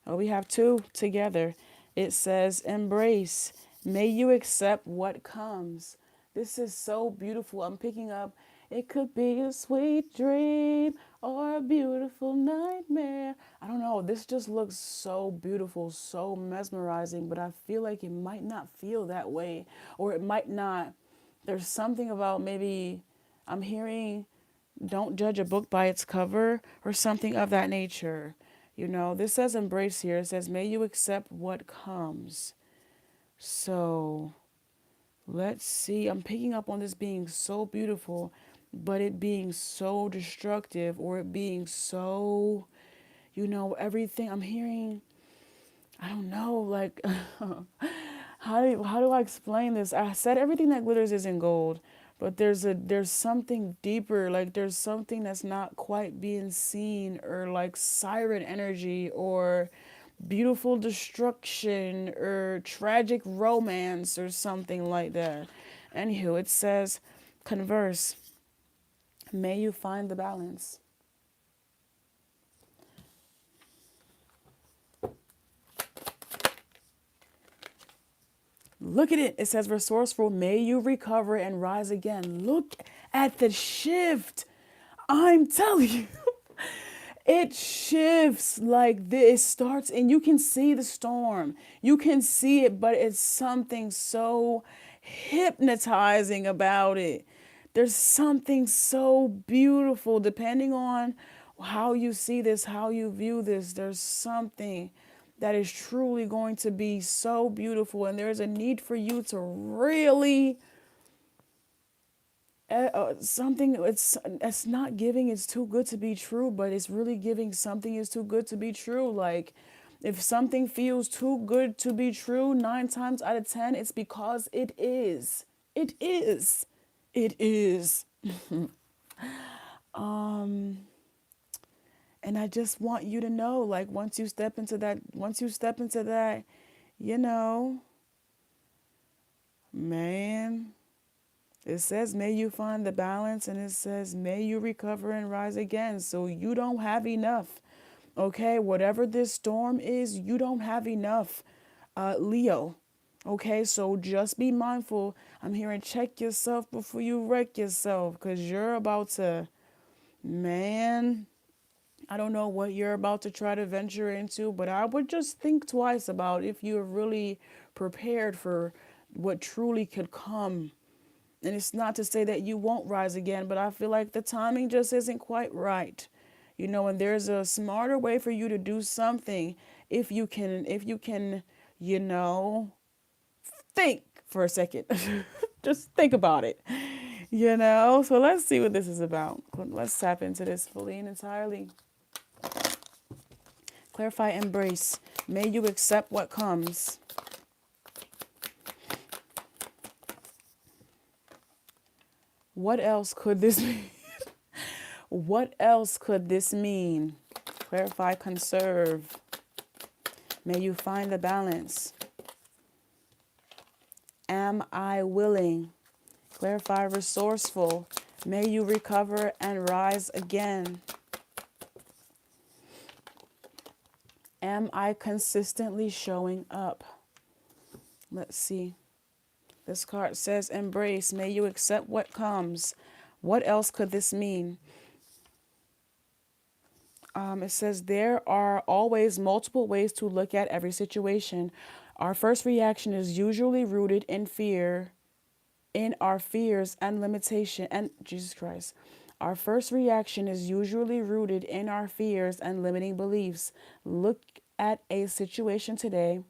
Oh, we have two together. It says, embrace. May you accept what comes. This is so beautiful. I'm picking up, it could be a sweet dream or a beautiful nightmare. I don't know. This just looks so beautiful, so mesmerizing, but I feel like it might not feel that way, or it might not. There's something about, maybe I'm hearing, don't judge a book by its cover or something of that nature. You know, this says embrace here. It says, may you accept what comes. So let's see. I'm picking up on this being so beautiful, but it being so destructive, or it being so, you know, everything. I'm hearing, I don't know, like, how do I explain this? I said everything that glitters isn't gold, but there's something deeper, like there's something that's not quite being seen, or like siren energy, or beautiful destruction, or tragic romance, or something like that. Anywho, it says, converse, may you find the balance. Look at it. It says resourceful, may you recover and rise again. Look at the shift. I'm telling you. It shifts like this. It starts, and you can see the storm. You can see it, but it's something so hypnotizing about it. There's something so beautiful, depending on how you see this, how you view this. There's something that is truly going to be so beautiful, and there's a need for you to really something. It's not giving it's too good to be true, but it's really giving something is too good to be true. Like, if something feels too good to be true, 9 times out of 10 it's because it is. It is. And I just want you to know, like, once you step into that, you know, man, it says, may you find the balance, and it says, may you recover and rise again. So you don't have enough. Okay, whatever this storm is, you don't have enough, Leo. Okay, so just be mindful. I'm hearing check yourself before you wreck yourself, because you're about to, man, I don't know what you're about to try to venture into, but I would just think twice about if you're really prepared for what truly could come. And it's not to say that you won't rise again, but I feel like the timing just isn't quite right. You know, and there's a smarter way for you to do something if you can, you know, think for a second. Just think about it. You know? So let's see what this is about. Let's tap into this fully and entirely. Clarify, embrace. May you accept what comes. What else could this mean? What else could this mean? Clarify, conserve. May you find the balance. Am I willing? Clarify, resourceful. May you recover and rise again. Am I consistently showing up? Let's see. This card says, embrace. May you accept what comes. What else could this mean? It says, there are always multiple ways to look at every situation. Our first reaction is usually rooted in fear, in our fears and limitation. And Jesus Christ. Our first reaction is usually rooted in our fears and limiting beliefs. Look at a situation today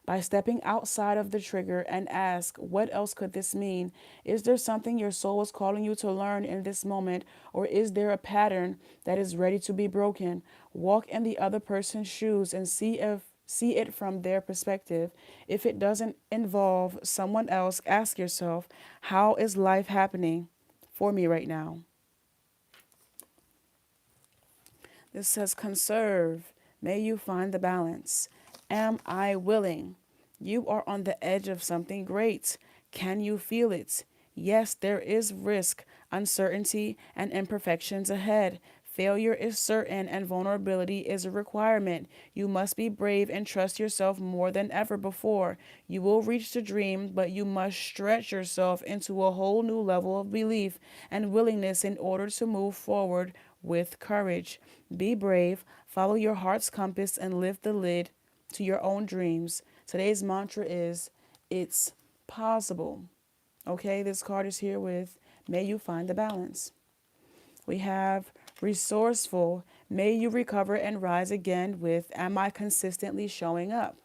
by stepping outside of the trigger and ask, what else could this mean? Is there something your soul is calling you to learn in this moment, or is there a pattern that is ready to be broken? Walk in the other person's shoes and see it from their perspective. If it doesn't involve someone else, ask yourself, how is life happening for me right now? This says, conserve. May you find the balance. Am I willing? You are on the edge of something great. Can you feel it? Yes, there is risk, uncertainty, and imperfections ahead. Failure is certain and vulnerability is a requirement. You must be brave and trust yourself more than ever before. You will reach the dream, but you must stretch yourself into a whole new level of belief and willingness in order to move forward with courage. Be brave, follow your heart's compass, and lift the lid to your own dreams. Today's mantra is, it's possible. Okay, this card is here with, may you find the balance. We have resourceful. May you recover and rise again with, am I consistently showing up?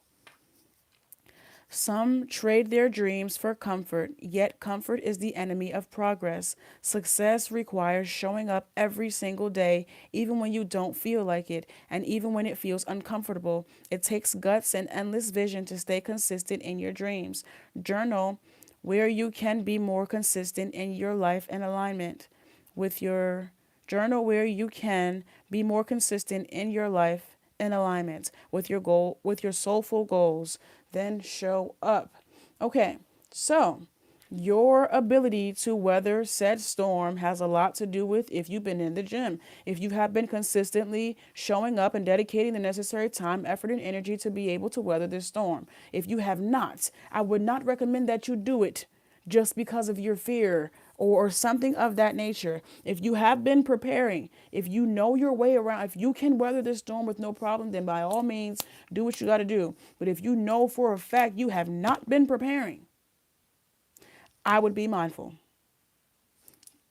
Some trade their dreams for comfort, yet comfort is the enemy of progress. Success requires showing up every single day, even when you don't feel like it, and even when it feels uncomfortable. It takes guts and endless vision to stay consistent in your dreams. Journal where you can be more consistent in your life and alignment with your journal where you can be more consistent in your life in alignment with your goal, with your soulful goals, then show up. Okay, so your ability to weather said storm has a lot to do with if you've been in the gym, if you have been consistently showing up and dedicating the necessary time, effort, and energy to be able to weather this storm. If you have not, I would not recommend that you do it just because of your fear or something of that nature. If you have been preparing, if you know your way around, if you can weather this storm with no problem, then by all means, do what you got to do. But if you know for a fact you have not been preparing, I would be mindful.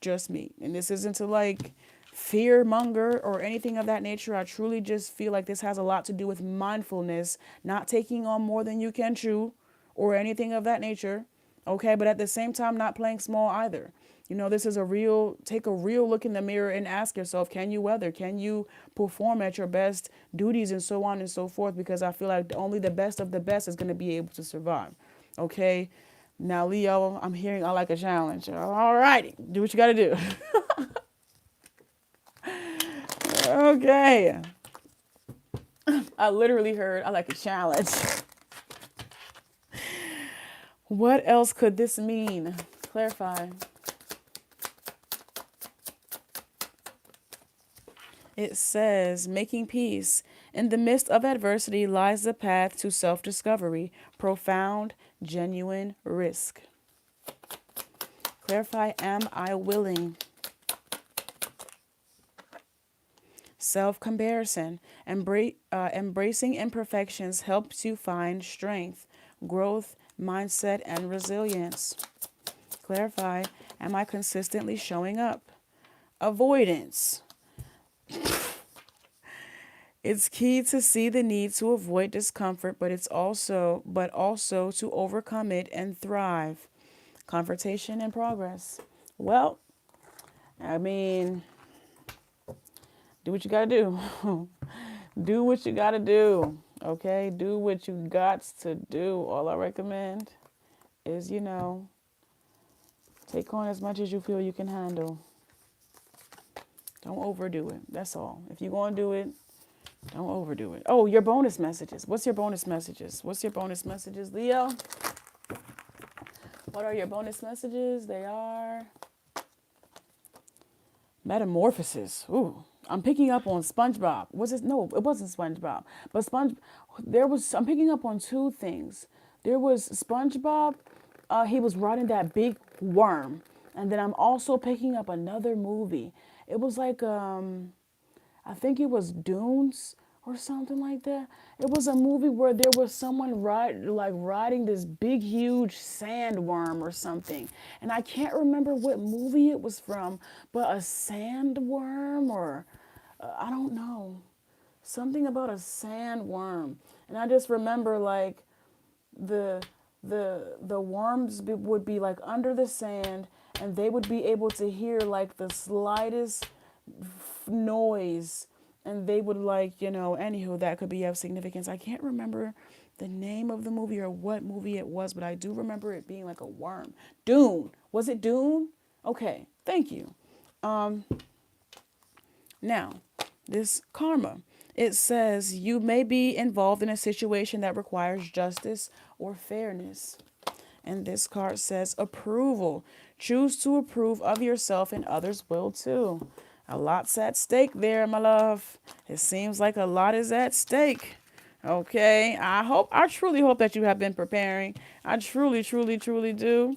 Just me. And this isn't to like fear monger or anything of that nature. I truly just feel like this has a lot to do with mindfulness, not taking on more than you can chew or anything of that nature. Okay, but at the same time, not playing small either. You know, this is take a real look in the mirror and ask yourself, can you weather? Can you perform at your best duties and so on and so forth? Because I feel like only the best of the best is going to be able to survive. Okay, now Leo, I'm hearing I like a challenge. All righty, do what you got to do. Okay, I literally heard I like a challenge. What else could this mean? Clarify. It says, making peace. In the midst of adversity lies the path to self-discovery, profound, genuine risk. Clarify, am I willing? Self-comparison. Embracing imperfections helps you find strength, growth, mindset, and resilience. Clarify, am I consistently showing up? Avoidance. It's key to see the need to avoid discomfort, but also to overcome it and thrive. Confrontation and progress. Well, I mean, do what you gotta do. Do what you gotta do. Okay, do what you got to do. All I recommend is, take on as much as you feel you can handle. Don't overdo it. That's all. If you're gonna do it, don't overdo it. Oh, your bonus messages. What's your bonus messages? What's your bonus messages, Leo? What are your bonus messages? They are metamorphosis. Ooh, I'm picking up on SpongeBob. Was it? No, it wasn't SpongeBob. But I'm picking up on two things. There was SpongeBob. He was riding that big worm. And then I'm also picking up another movie. It was like, I think it was Dunes or something like that. It was a movie where there was someone riding this big, huge sandworm or something. And I can't remember what movie it was from, but a sandworm or I don't know. Something about a sandworm. And I just remember like the worms would be like under the sand and they would be able to hear like the slightest noise and they would anywho, that could be of significance. I can't remember the name of the movie or what movie it was, but I do remember it being like a worm. Dune. Was it Dune? Okay, thank you. Now, this karma. It says you may be involved in a situation that requires justice or fairness. And this card says approval. Choose to approve of yourself and others will too. A lot's at stake there, my love. It seems like a lot is at stake. Okay, I truly hope that you have been preparing. I truly, truly, truly do.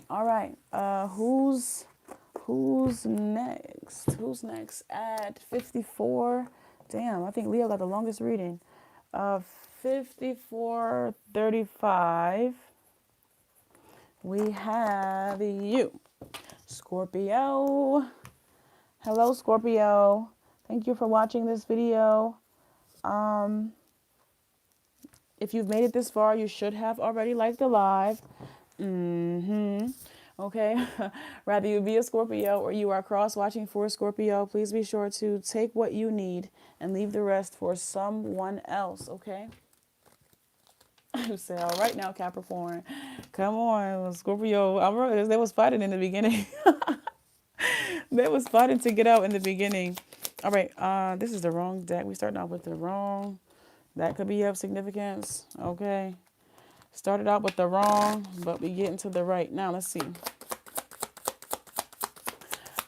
All right, who's next? Who's next? At 54. Damn, I think Leo got the longest reading. 54:35. We have you. Scorpio. Hello, Scorpio. Thank you for watching this video. Um, if you've made it this far, you should have already liked the live. Okay. Rather you be a Scorpio or you are cross-watching for a Scorpio, please be sure to take what you need and leave the rest for someone else, okay? You say, all right now, Capricorn. Come on, Scorpio. I remember they was fighting in the beginning. They was fighting to get out in the beginning. All right, this is the wrong deck. We starting off with the wrong. That could be of significance. Okay. Started out with the wrong, but we get into the right. Now let's see.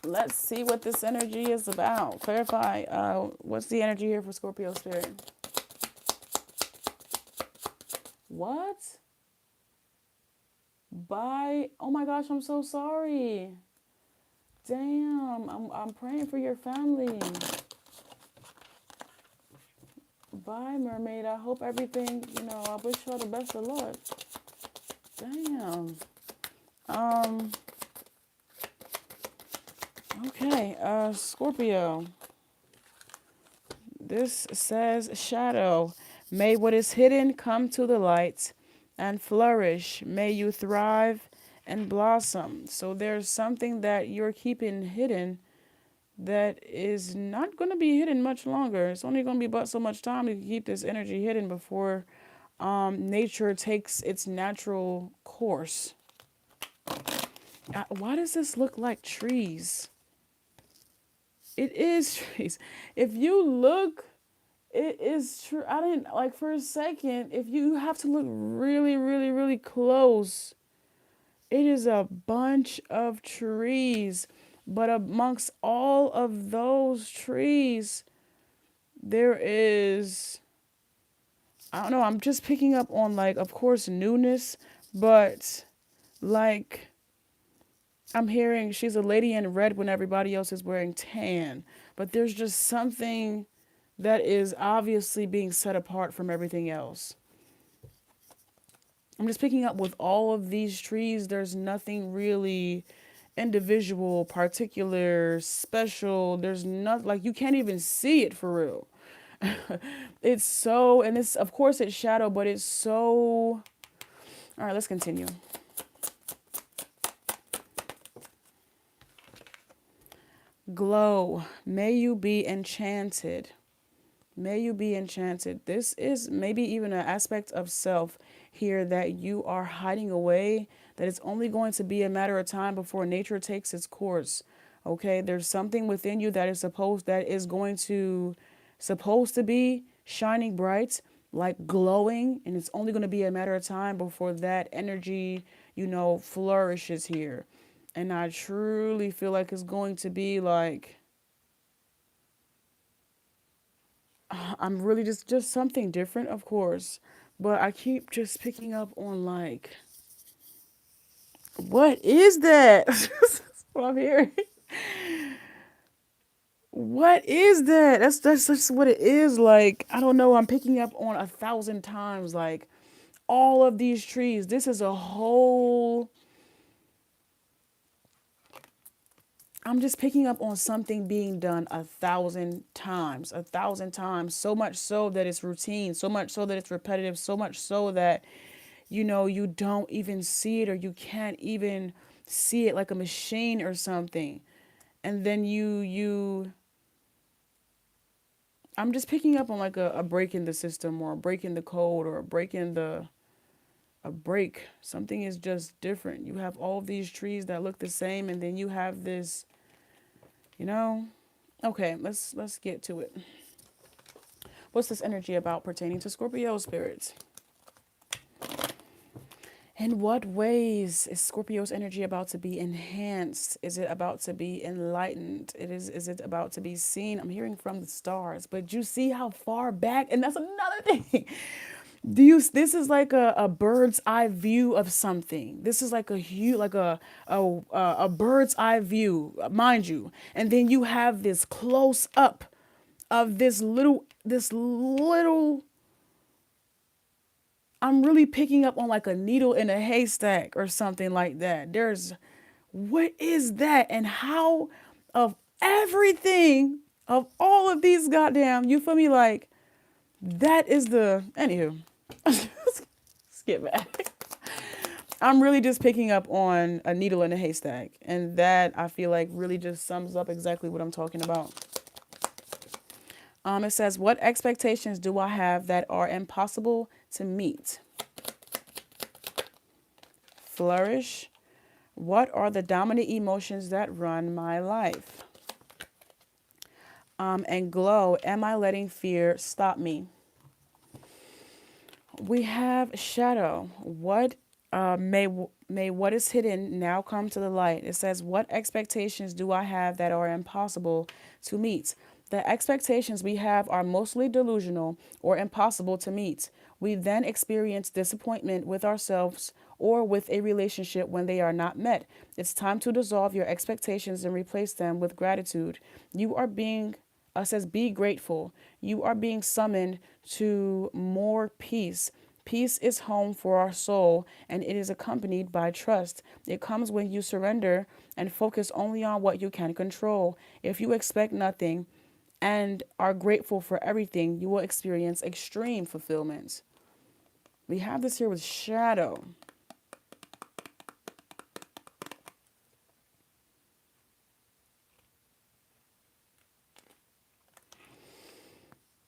Let's see what this energy is about. Clarify. What's the energy here for Scorpio spirit? What? Bye. Oh my gosh, I'm so sorry. Damn, I'm praying for your family. Bye, mermaid. I hope everything, I wish you all the best of luck. Damn. Okay, Scorpio. This says shadow. May what is hidden come to the light and flourish. May you thrive and blossom. So there's something that you're keeping hidden that is not going to be hidden much longer. It's only going to be but so much time to keep this energy hidden before nature takes its natural course. Why does this look like trees? It is trees. If you look, it is true. I didn't like for a second. If you have to look really, really, really close, it is a bunch of trees. But amongst all of those trees, there is, I don't know, I'm just picking up on, like, of course, newness, but like, I'm hearing she's a lady in red when everybody else is wearing tan. But there's just something that is obviously being set apart from everything else. I'm just picking up with all of these trees, there's nothing really individual, particular, special. There's not, like, you can't even see it for real. It's so, and it's, of course, it's shadow, but it's so. All right, let's continue. Glow. May you be enchanted. May you be enchanted. This is maybe even an aspect of self here that you are hiding away, that it's only going to be a matter of time before nature takes its course. Okay, there's something within you that is supposed to be shining bright, like glowing, and it's only going to be a matter of time before that energy, flourishes here. And I truly feel like it's going to be like, I'm really just something different, of course. But I keep just picking up on, like, what is that? That's what I'm hearing. What is that? That's just what it is. Like, I don't know. I'm picking up on 1,000 times, like, all of these trees. This is a whole. I'm just picking up on something being done 1,000 times, 1,000 times, so much so that it's routine, so much so that it's repetitive, so much so that, you don't even see it, or you can't even see it, like a machine or something. And then I'm just picking up on, like, a break in the system, or a break in the code, or a break in a break. Something is just different. You have all these trees that look the same, and then you have this. Okay, let's get to it. What's this energy about pertaining to Scorpio spirits? In what ways is Scorpio's energy about to be enhanced? Is it about to be enlightened? Is it about to be seen? I'm hearing from the stars, but you see how far back, and that's another thing. This is like a bird's eye view of something. This is like a bird's eye view, mind you. And then you have this close up of this little I'm really picking up on, like, a needle in a haystack or something like that. What is that? And how of everything of all of these goddamn, you feel me? Like, that is the, anywho, skip back. I'm really just picking up on a needle in a haystack. And that I feel like really just sums up exactly what I'm talking about. It says, what expectations do I have that are impossible to meet? Flourish. What are the dominant emotions that run my life? And glow. Am I letting fear stop me? We have shadow. What may what is hidden now come to the light. It says, what expectations do I have that are impossible to meet? The expectations we have are mostly delusional or impossible to meet. We then experience disappointment with ourselves or with a relationship when they are not met. It's time to dissolve your expectations and replace them with gratitude. You are being says, be grateful. You are being summoned to more peace. Peace is home for our soul, and it is accompanied by trust. It comes when you surrender and focus only on what you can control. If you expect nothing and are grateful for everything, you will experience extreme fulfillment. We have this here with shadow.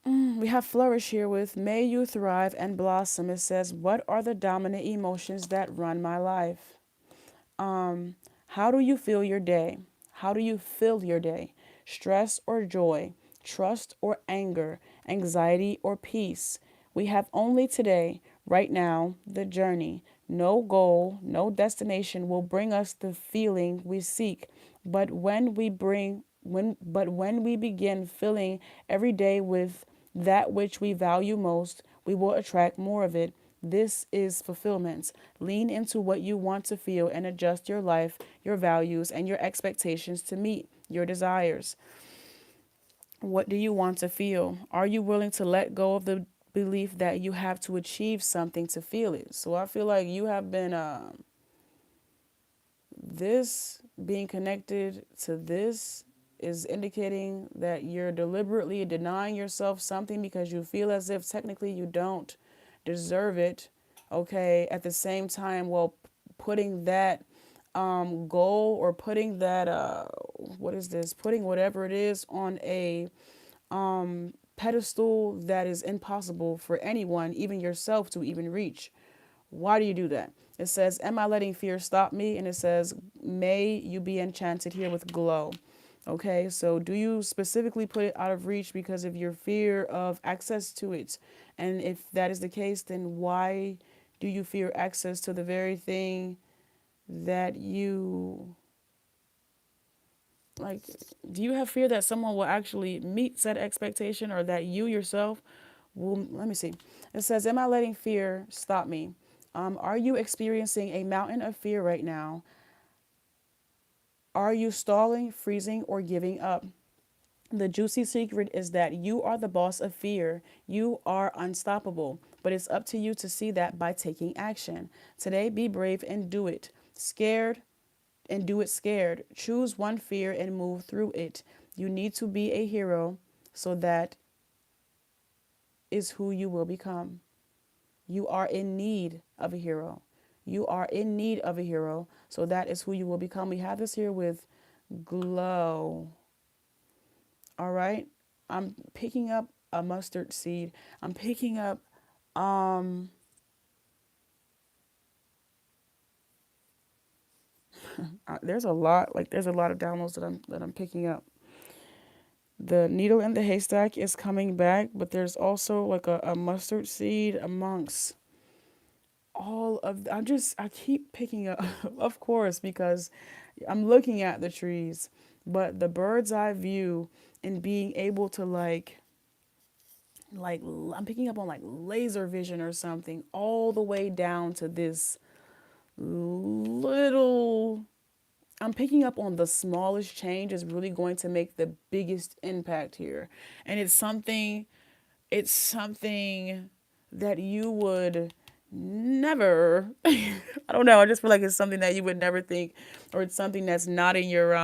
We have flourish here with may you thrive and blossom. It says, what are the dominant emotions that run my life? How do you feel your day? How do you feel your day? Stress or joy? Trust or anger? Anxiety or peace? We have only today, right now, the journey. No goal, no destination will bring us the feeling we seek. But when we begin filling every day with that which we value most, we will attract more of it. This is fulfillment. Lean into what you want to feel and adjust your life, your values, and your expectations to meet your desires. What do you want to feel? Are you willing to let go of the belief that you have to achieve something to feel it? So I feel like you have been, this being connected to this is indicating that you're deliberately denying yourself something because you feel as if technically you don't deserve it. Okay. At the same time, well, putting that goal or putting that what is this? Putting whatever it is on a pedestal that is impossible for anyone, even yourself, to even reach. Why do you do that? It says, am I letting fear stop me? And it says, may you be enchanted here with glow. Okay, so do you specifically put it out of reach because of your fear of access to it? And if that is the case, then why do you fear access to the very thing that you like? Do you have fear that someone will actually meet said expectation, or that you yourself will? Let me see. It says, am I letting fear stop me? Are you experiencing a mountain of fear right now? Are you stalling, freezing, or giving up? The juicy secret is that you are the boss of fear. You are unstoppable, but it's up to you to see that by taking action. Today, be brave and do it. Scared and do it scared. Choose one fear and move through it. You need to be a hero, so that is who you will become. You are in need of a hero. You are in need of a hero, so that is who you will become. We have this here with glow. All right. I'm picking up a mustard seed. I'm picking up there's a lot, there's a lot of downloads that I'm picking up. The needle in the haystack is coming back, but there's also like a mustard seed amongst all of I keep picking up of course, because I'm looking at the trees, but the bird's eye view and being able to I'm picking up on like laser vision or something, all the way down to this little. I'm picking up on the smallest change is really going to make the biggest impact here. And it's something that you would never, I don't know, I just feel like it's something that you would never think, or it's something that's not in your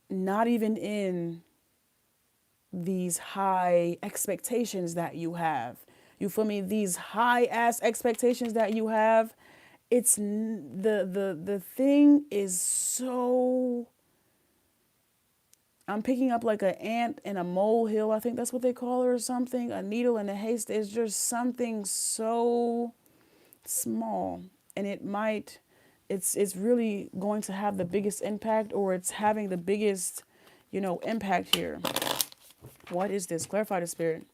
not even in these high expectations that you have. You feel me? These high ass expectations that you have, the thing is so, I'm picking up like an ant in a molehill. I think that's what they call it or something. A needle in a haystack. It's just something so small, and it's really going to have the biggest impact, or it's having the biggest, impact here. What is this? Clarify the spirit.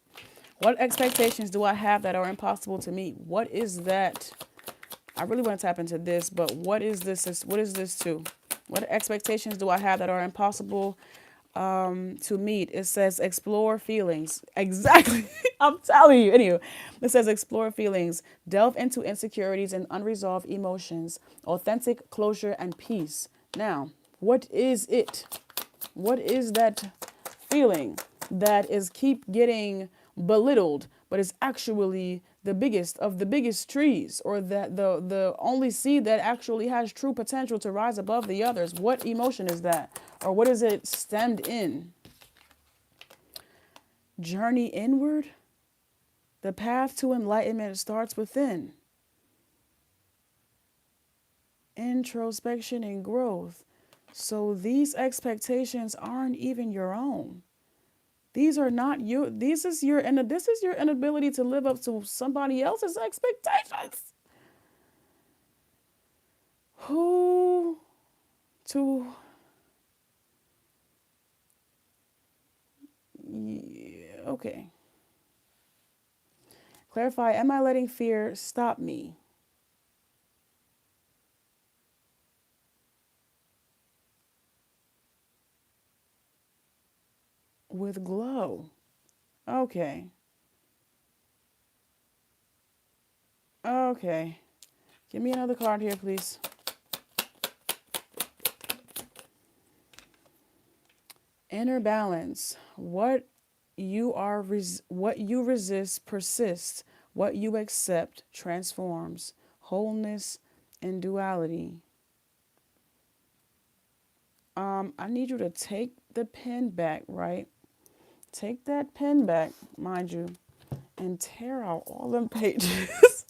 What expectations do I have that are impossible to meet? What is that? I really want to tap into this, but what is this? What is this too? What expectations do I have that are impossible to meet? It says explore feelings. Exactly. I'm telling you. Anyway, it says explore feelings, delve into insecurities and unresolved emotions, authentic closure and peace. Now, what is it? What is that feeling that is keep getting belittled, but is actually the biggest of the biggest trees, or that the only seed that actually has true potential to rise above the others? What emotion is that? Or what is it stemmed in? Journey inward. The path to enlightenment starts within. Introspection and growth. So these expectations aren't even your own. These are not you. This is your inability to live up to somebody else's expectations. Who to yeah, okay. Clarify, am I letting fear stop me? With glow. Okay. Okay. Give me another card here, please. Inner balance. What what you resist persists. What you accept transforms. Wholeness and duality. I need you to take the pen back, right? Take that pen back, mind you, and tear out all them pages.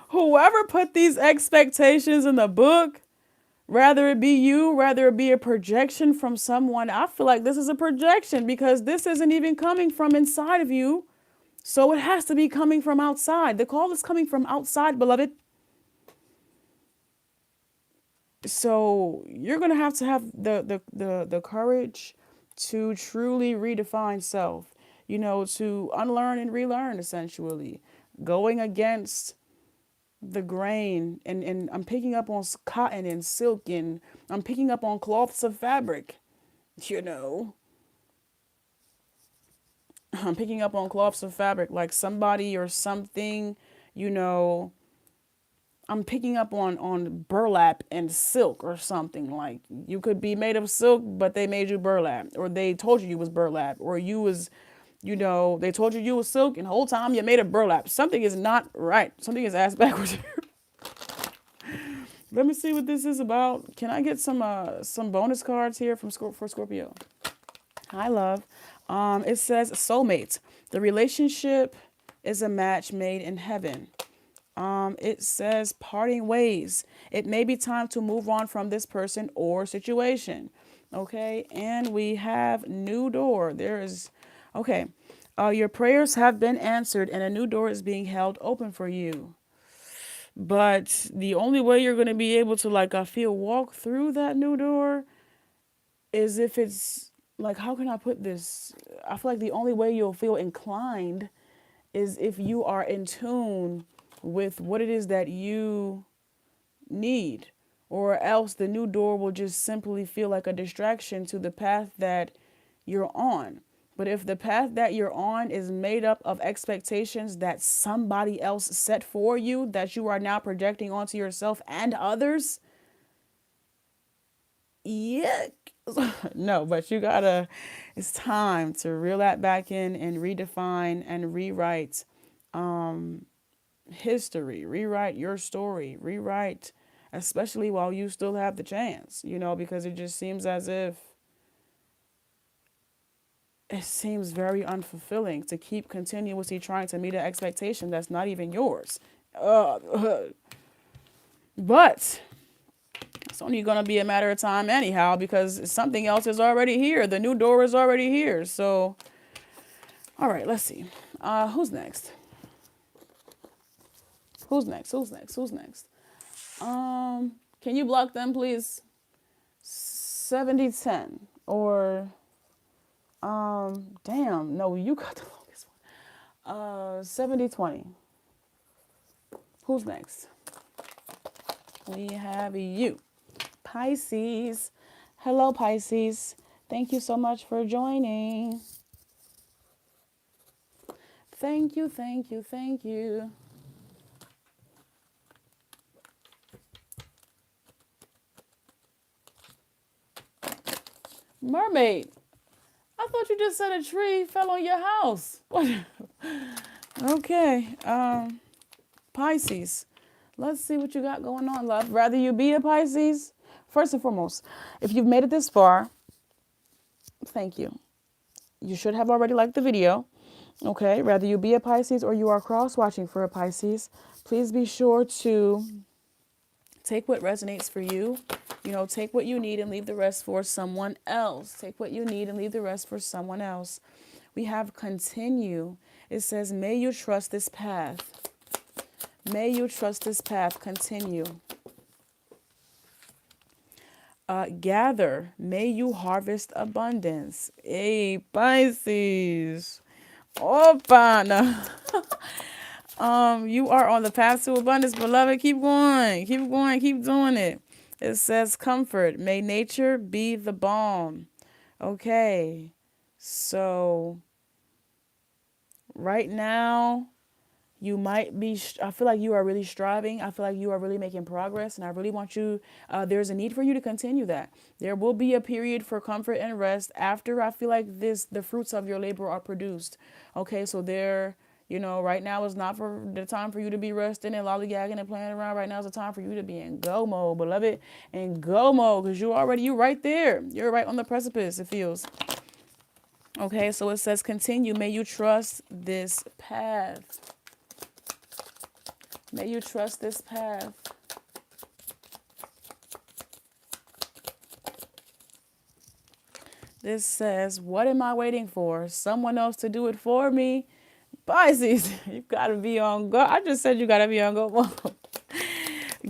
Whoever put these expectations in the book, rather it be you, rather it be a projection from someone, I feel like this is a projection because this isn't even coming from inside of you. So it has to be coming from outside. The call is coming from outside, beloved. So you're going to have the courage to truly redefine self, to unlearn and relearn, essentially, going against the grain. And I'm picking up on cotton and silk, and I'm picking up on cloths of fabric, I'm picking up on cloths of fabric, like somebody or something, you know, I'm picking up on burlap and silk or something. Like you could be made of silk, but they made you burlap, or they told you was burlap, or you was, they told you was silk, and the whole time you made of burlap. Something is not right. Something is ass backwards here. Let me see what this is about. Can I get some bonus cards here for Scorpio? Hi, love. It says soulmates. The relationship is a match made in heaven. It says parting ways. It may be time to move on from this person or situation. Okay, and we have new door. Okay. Your prayers have been answered and a new door is being held open for you. But the only way you're going to be able to, like, I feel, walk through that new door is if it's, like, how can I put this? I feel like the only way you'll feel inclined is if you are in tune with what it is that you need, or else the new door will just simply feel like a distraction to the path that you're on. But if the path that you're on is made up of expectations that somebody else set for you, that you are now projecting onto yourself and others, yeah. No, but it's time to reel that back in and redefine and rewrite history, rewrite your story, rewrite, especially while you still have the chance, because it just seems as if it seems very unfulfilling to keep continuously trying to meet an expectation that's not even yours. But it's only going to be a matter of time anyhow, because something else is already here. The new door is already here. So, all right, let's see. Who's next? Who's next? Who's next? Who's next? Can you block them, please? 70-10 or damn, no, you got the longest one. 70-20. Who's next? We have you, Pisces. Hello, Pisces. Thank you so much for joining. Thank you, thank you, thank you. Mermaid, I thought you just said a tree fell on your house. What? Okay. Pisces. Let's see what you got going on, love. Rather you be a Pisces? First and foremost, if you've made it this far, thank you. You should have already liked the video. Okay, rather you be a Pisces or you are cross-watching for a Pisces, please be sure to take what resonates for you. You know, take what you need and leave the rest for someone else. Take what you need and leave the rest for someone else. We have continue. It says, may you trust this path. May you trust this path. Continue. Gather. May you harvest abundance. Hey, Pisces. Opa. You are on the path to abundance, beloved. Keep going. Keep going. Keep doing it. It says comfort. May nature be the balm. Okay. So right now, you might be, I feel like you are really striving. I feel like you are really making progress. And I really want you, there's a need for you to continue that. There will be a period for comfort and rest after I feel like the fruits of your labor are produced. Okay, so there, you know, right now is not for the time for you to be resting and lollygagging and playing around. Right now is the time for you to be in go mode, beloved. In go mode, because you're right there. You're right on the precipice, it feels. Okay, so it says continue. May you trust this path. May you trust this path. This says, what am I waiting for? Someone else to do it for me? Pisces, you got to be on go. I just said you got to be on go.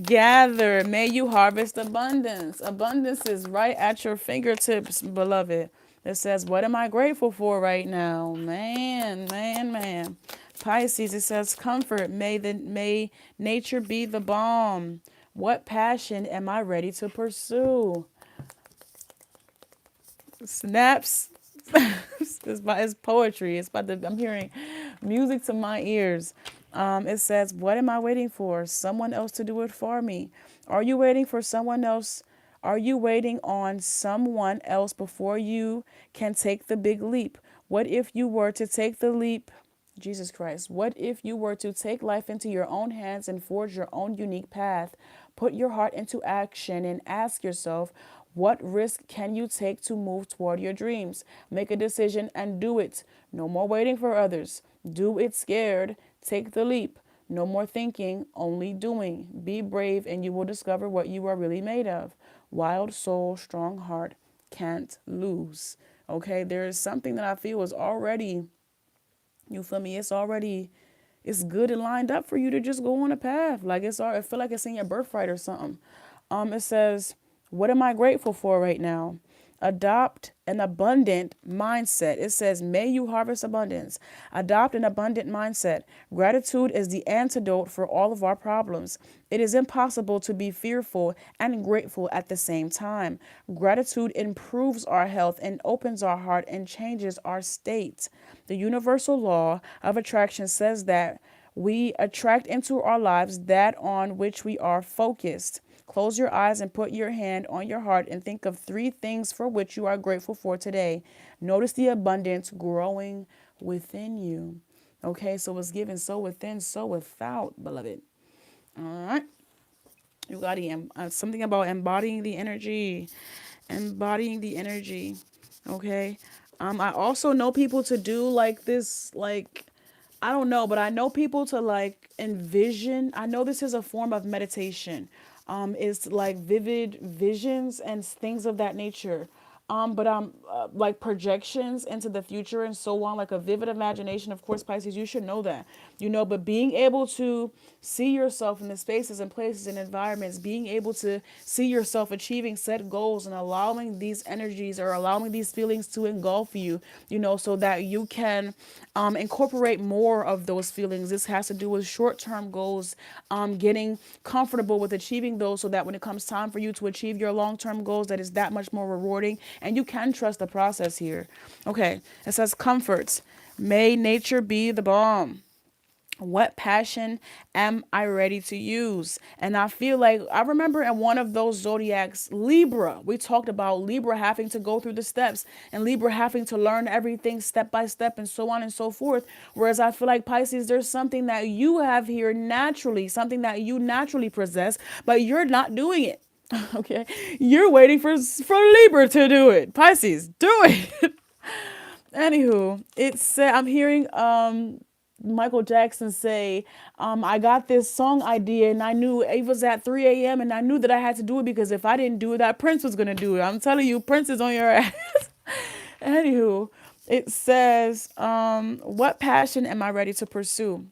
Gather. May you harvest abundance. Abundance is right at your fingertips, beloved. It says, what am I grateful for right now? Man, man, man. Pisces, it says comfort. May nature be the balm. What passion am I ready to pursue? Snaps. It's poetry. I'm hearing music to my ears. It says, what am I waiting for? Someone else to do it for me. Are you waiting for someone else? Are you waiting on someone else before you can take the big leap? What if you were to take the leap? Jesus Christ, what if you were to take life into your own hands and forge your own unique path? Put your heart into action and ask yourself, what risk can you take to move toward your dreams? Make a decision and do it. No more waiting for others. Do it scared. Take the leap. No more thinking, only doing. Be brave and you will discover what you are really made of. Wild soul, strong heart, can't lose. Okay, there is something that I feel is already, you feel me? It's good and lined up for you to just go on a path. Like I feel like it's in your birthright or something. It says, what am I grateful for right now? Adopt an abundant mindset. It says, may you harvest abundance. Adopt an abundant mindset. Gratitude is the antidote for all of our problems. It is impossible to be fearful and grateful at the same time. Gratitude improves our health and opens our heart and changes our state. The universal law of attraction says that we attract into our lives that on which we are focused. Close your eyes and put your hand on your heart and think of 3 things for which you are grateful for today. Notice the abundance growing within you. Okay, so it's given so within, so without, beloved. All right. You got something about embodying the energy. Embodying the energy. Okay. I also know people to do like this, like, I don't know, but I know people to like envision. I know this is a form of meditation. It's like vivid visions and things of that nature. But like projections into the future and so on, like a vivid imagination. Of course, Pisces, you should know that, but being able to see yourself in the spaces and places and environments, being able to see yourself achieving set goals and allowing these energies or allowing these feelings to engulf you, so that you can incorporate more of those feelings. This has to do with short-term goals, getting comfortable with achieving those so that when it comes time for you to achieve your long-term goals, that is that much more rewarding and you can trust the process here. Okay, it says comforts. May nature be the balm. What passion am I ready to use? And I feel like I remember in one of those zodiacs, Libra, we talked about Libra having to go through the steps and Libra having to learn everything step by step and so on and so forth. Whereas I feel like Pisces, there's something that you have here naturally, something that you naturally possess, but you're not doing it. Okay, you're waiting for Libra to do it. Pisces, do it. Anywho, I'm hearing Michael Jackson say, I got this song idea and I knew it was at 3 a.m. and I knew that I had to do it because if I didn't do it, that Prince was going to do it. I'm telling you, Prince is on your ass. Anywho, it says, what passion am I ready to pursue?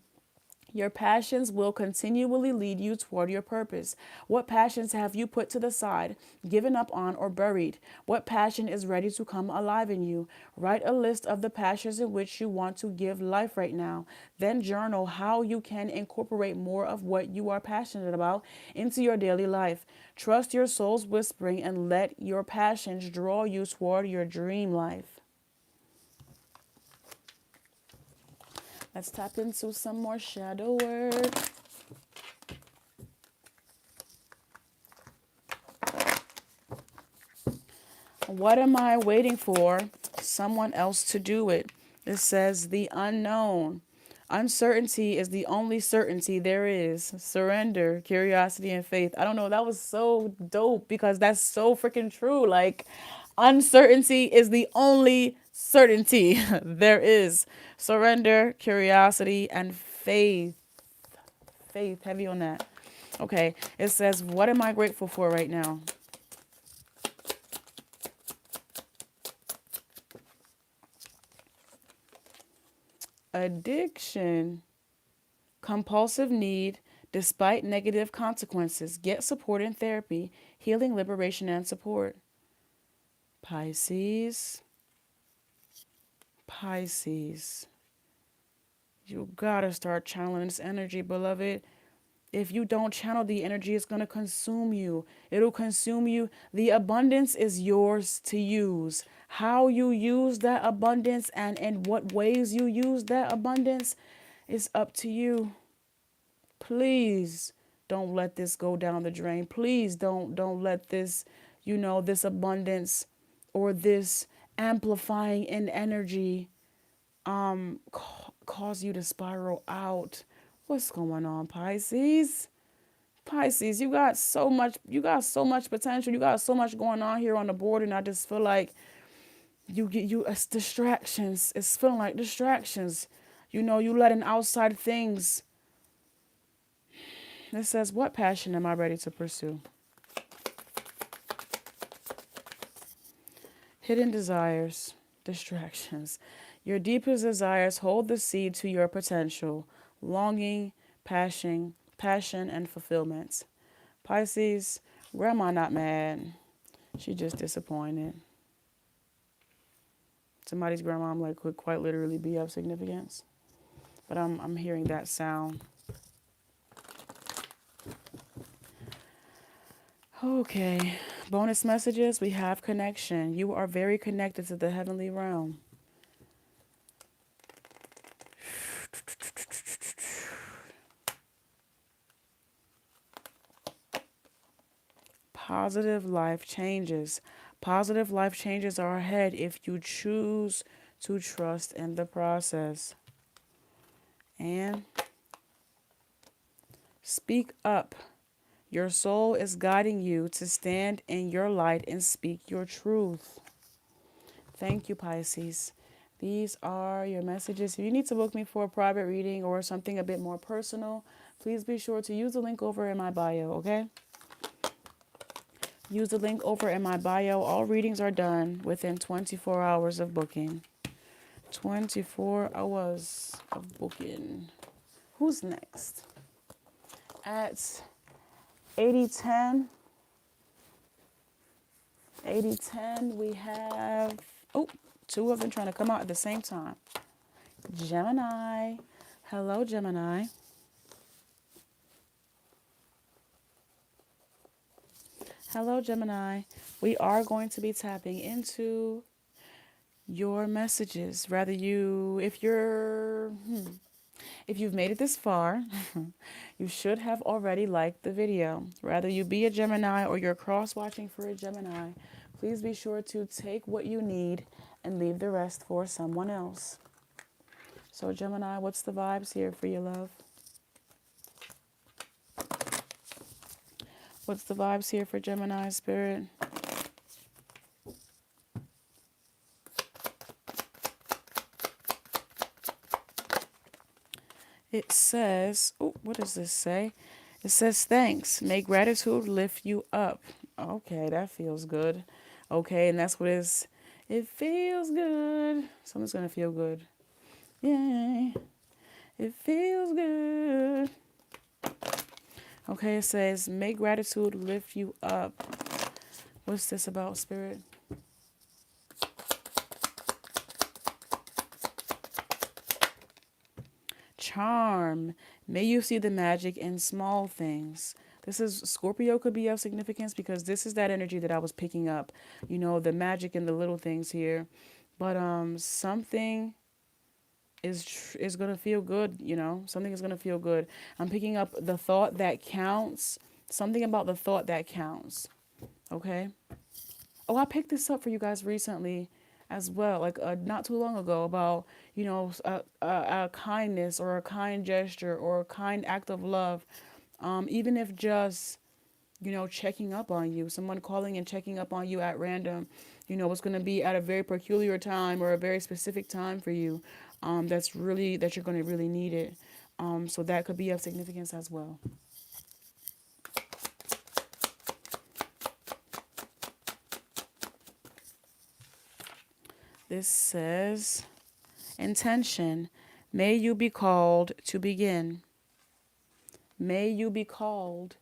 Your passions will continually lead you toward your purpose. What passions have you put to the side, given up on, or buried? What passion is ready to come alive in you? Write a list of the passions in which you want to give life right now. Then journal how you can incorporate more of what you are passionate about into your daily life. Trust your soul's whispering and let your passions draw you toward your dream life. Let's tap into some more shadow work. What am I waiting for? Someone else to do it. It says the unknown. Uncertainty is the only certainty there is. Surrender, curiosity, and faith. I don't know. That was so dope because that's so freaking true. Like, uncertainty is the only certainty there is. Surrender, curiosity, and faith. Faith, heavy on that. Okay, it says, what am I grateful for right now? Addiction, compulsive need, despite negative consequences. Get support in therapy, healing, liberation, and support. Pisces. Pisces. You gotta start channeling this energy, beloved. If you don't channel the energy, it's going to consume you. It'll consume you. The abundance is yours to use. How you use that abundance and in what ways you use that abundance is up to you. Please don't let this go down the drain. Please don't let this, this abundance or this amplifying in energy cause you to spiral out. What's going on, Pisces? Pisces, you got so much potential. You got so much going on here on the board, and I just feel like it's distractions. It's feeling like distractions. You letting outside things. It says, what passion am I ready to pursue? Hidden desires, distractions. Your deepest desires hold the seed to your potential, longing, passion, and fulfillment. Pisces, grandma not mad. She just disappointed. Somebody's grandma, could quite literally be of significance. But I'm hearing that sound. Okay. Bonus messages. We have connection. You are very connected to the heavenly realm. Positive life changes. Positive life changes are ahead if you choose to trust in the process. And speak up. Your soul is guiding you to stand in your light and speak your truth. Thank you, Pisces. These are your messages. If you need to book me for a private reading or something a bit more personal, please be sure to use the link over in my bio, okay? Use the link over in my bio. All readings are done within 24 hours of booking. 24 hours of booking. Who's next? At 8010, we have, oh, two of them trying to come out at the same time. Gemini. Hello, Gemini. Hello, Gemini. We are going to be tapping into your messages. If you've made it this far, you should have already liked the video. Rather you be a Gemini or you're cross-watching for a Gemini, please be sure to take what you need and leave the rest for someone else. So Gemini, what's the vibes here for your love? What's the vibes here for Gemini, Spirit? It says, oh, what does this say? It says, thanks. May gratitude lift you up. Okay, that feels good. Okay, and that's what it feels good. Someone's going to feel good. Yay. It feels good. Okay, it says, may gratitude lift you up. What's this about, Spirit? Charm. May you see the magic in small things. This is Scorpio, could be of significance because this is that energy that I was picking up. You know, the magic in the little things here. But something is going to feel good, you know. Something is going to feel good. I'm picking up the thought that counts. Something about the thought that counts. Okay? Oh, I picked this up for you guys recently as well, like not too long ago, about, you know, a kindness or a kind gesture or a kind act of love, even if just, you know, checking up on you, someone calling and checking up on you at random, you know, it's going to be at a very peculiar time or a very specific time for you, that you're going to really need it, so that could be of significance as well. This says, intention. May you be called to begin. May you be called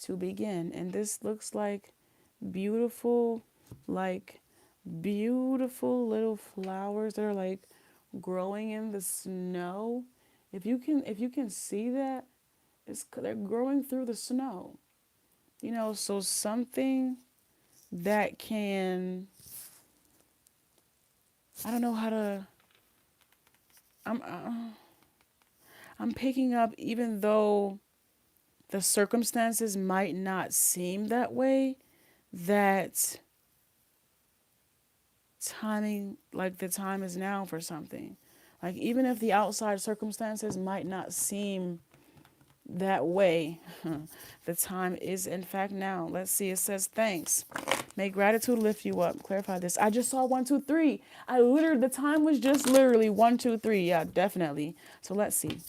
to begin. And this looks like beautiful little flowers that are like growing in the snow. If you can see that, they're growing through the snow. You know, so something that can, I don't know how to, I'm picking up, even though the circumstances might not seem that way, that timing, like the time is now for something. Like even if the outside circumstances might not seem that way, the time is in fact now. Let's see, it says, thanks. May gratitude lift you up. Clarify this. I just saw 1, 2, 3. The time was just literally 1, 2, 3. Yeah, definitely. So let's see.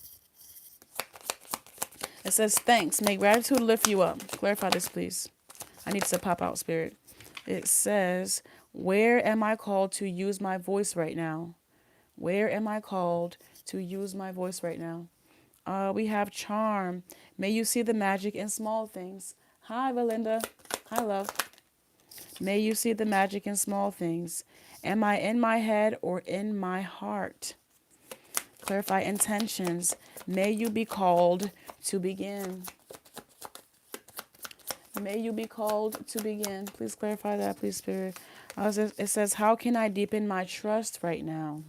It says, thanks. May gratitude lift you up. Clarify this, please. I need to pop out, Spirit. It says, where am I called to use my voice right now? Where am I called to use my voice right now? We have charm. May you see the magic in small things. Hi, Belinda. Hi, love. May you see the magic in small things. Am I in my head or in my heart? Clarify intentions. May you be called to begin. May you be called to begin. Please clarify that, please, Spirit. It says, how can I deepen my trust right now?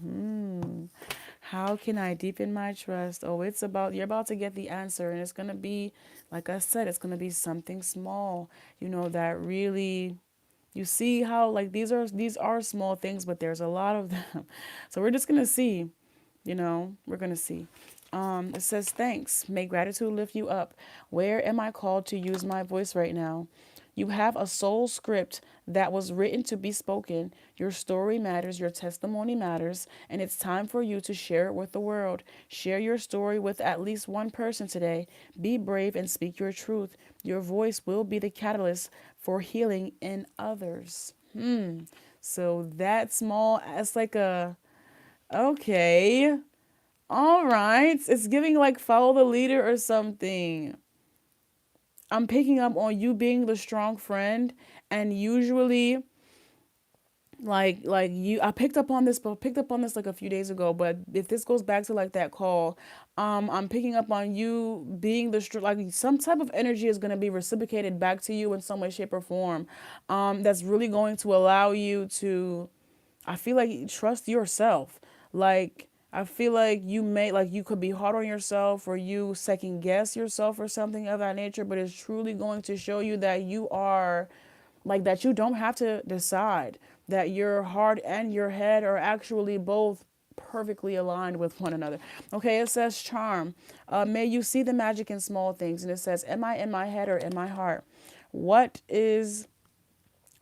How can I deepen my trust? Oh, you're about to get the answer. And it's going to be, like I said, it's going to be something small, you know, that really, you see how, like, these are small things, but there's a lot of them. So we're just going to see, you know, we're going to see. It says, thanks. May gratitude lift you up. Where am I called to use my voice right now? You have a soul script that was written to be spoken. Your story matters, your testimony matters, and it's time for you to share it with the world. Share your story with at least one person today. Be brave and speak your truth. Your voice will be the catalyst for healing in others. So that small, it's like a, okay, all right. It's giving like follow the leader or something. I'm picking up on you being the strong friend, and usually like you, I picked up on this, but picked up on this like a few days ago. But if this goes back to like that call, I'm picking up on you being the like some type of energy is going to be reciprocated back to you in some way, shape, or form. That's really going to allow you to, I feel like, trust yourself. Like I feel like you may, like you could be hard on yourself or you second guess yourself or something of that nature, but it's truly going to show you that you are, like, that you don't have to decide, that your heart and your head are actually both perfectly aligned with one another. Okay, it says charm. May you see the magic in small things. And it says, am I in my head or in my heart? What is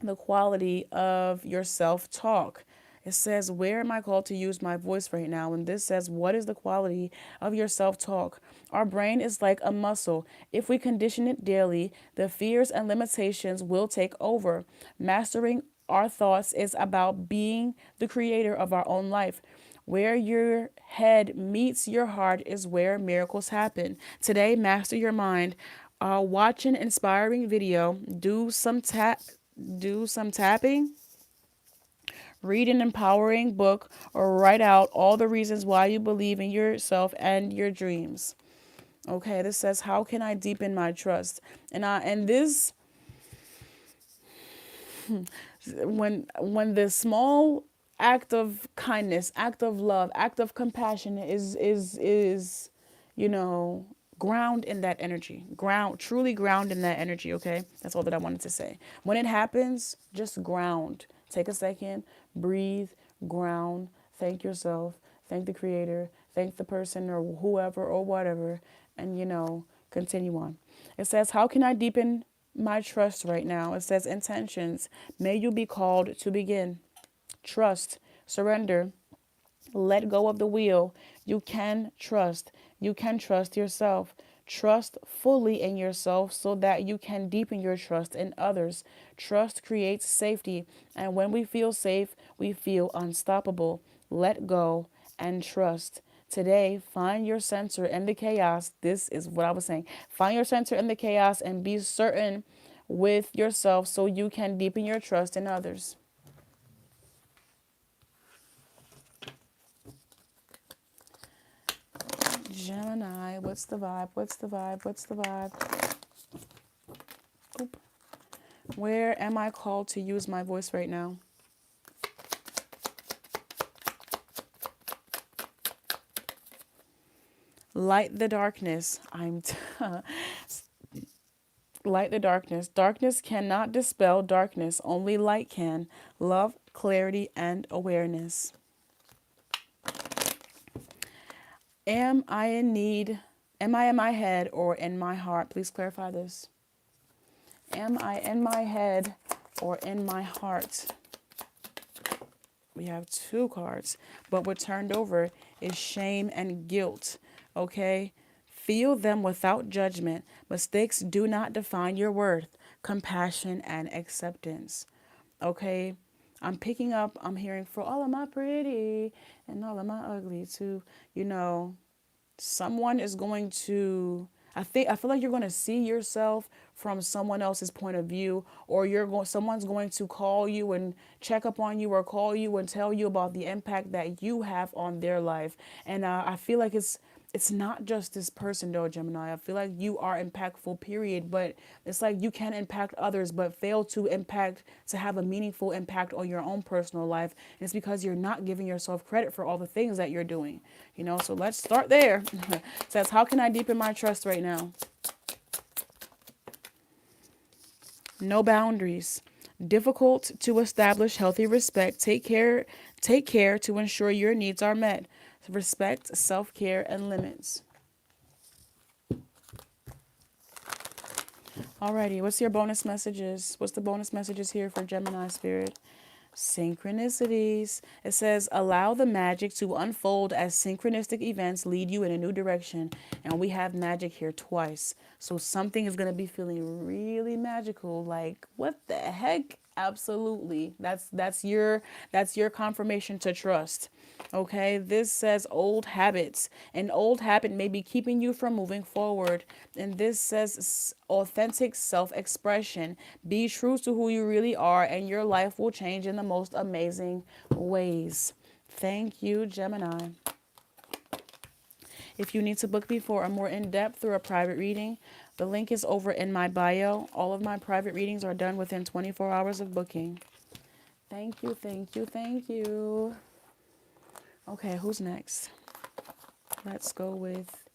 the quality of your self-talk? It says, where am I called to use my voice right now? And this says, what is the quality of your self-talk? Our brain is like a muscle. If we condition it daily, the fears and limitations will take over. Mastering our thoughts is about being the creator of our own life. Where your head meets your heart is where miracles happen. Today, master your mind. Watch an inspiring video. Do some tapping. Read an empowering book or write out all the reasons why you believe in yourself and your dreams. Okay, this says, how can I deepen my trust? And this, when the small act of kindness, act of love, act of compassion is you know, ground in that energy. Truly ground in that energy, okay? That's all that I wanted to say. When it happens, just ground. Take a second, breathe, ground, thank yourself, thank the creator, thank the person or whoever or whatever, and continue on. It says, how can I deepen my trust right now? It says intentions. May you be called to begin. Trust, surrender, let go of the wheel. You can trust. You can trust yourself. Trust fully in yourself so that you can deepen your trust in others. Trust creates safety, and when we feel safe, we feel unstoppable. Let go and trust. Today, find your center in the chaos. This is what I was saying. Find your center in the chaos and be certain with yourself so you can deepen your trust in others. Gemini, what's the vibe? What's the vibe? What's the vibe? Oop. Where am I called to use my voice right now? Light the darkness. Light the darkness. Darkness cannot dispel darkness. Only light can. Love, clarity, and awareness. Am I in need? Am I in my head or in my heart? Please clarify this. Am I in my head or in my heart? We have two cards, but what turned over is shame and guilt. Okay? Feel them without judgment. Mistakes do not define your worth. Compassion and acceptance. Okay? I'm picking up, I'm hearing, for all of my pretty and all of my ugly too, someone is going to, I feel like you're going to see yourself from someone else's point of view, or someone's going to call you and check up on you or call you and tell you about the impact that you have on their life. And I feel like it's not just this person though, Gemini. I feel like you are impactful, period. But it's like you can impact others, but fail to have a meaningful impact on your own personal life. And it's because you're not giving yourself credit for all the things that you're doing. So let's start there. It says, how can I deepen my trust right now? No boundaries. Difficult to establish healthy respect. Take care to ensure your needs are met. Respect, self-care, and limits. Alrighty, what's your bonus messages? What's the bonus messages here for Gemini spirit? Synchronicities. It says, allow the magic to unfold as synchronistic events lead you in a new direction. And we have magic here twice. So something is going to be feeling really magical. Like, what the heck? Absolutely. That's your confirmation to trust. Okay, this says old habits. An old habit may be keeping you from moving forward. And this says authentic self-expression. Be true to who you really are, and your life will change in the most amazing ways. Thank you, Gemini. If you need to book me for a more in-depth or a private reading, the link is over in my bio. All of my private readings are done within 24 hours of booking. Thank you, thank you, thank you. Okay, who's next? Let's go with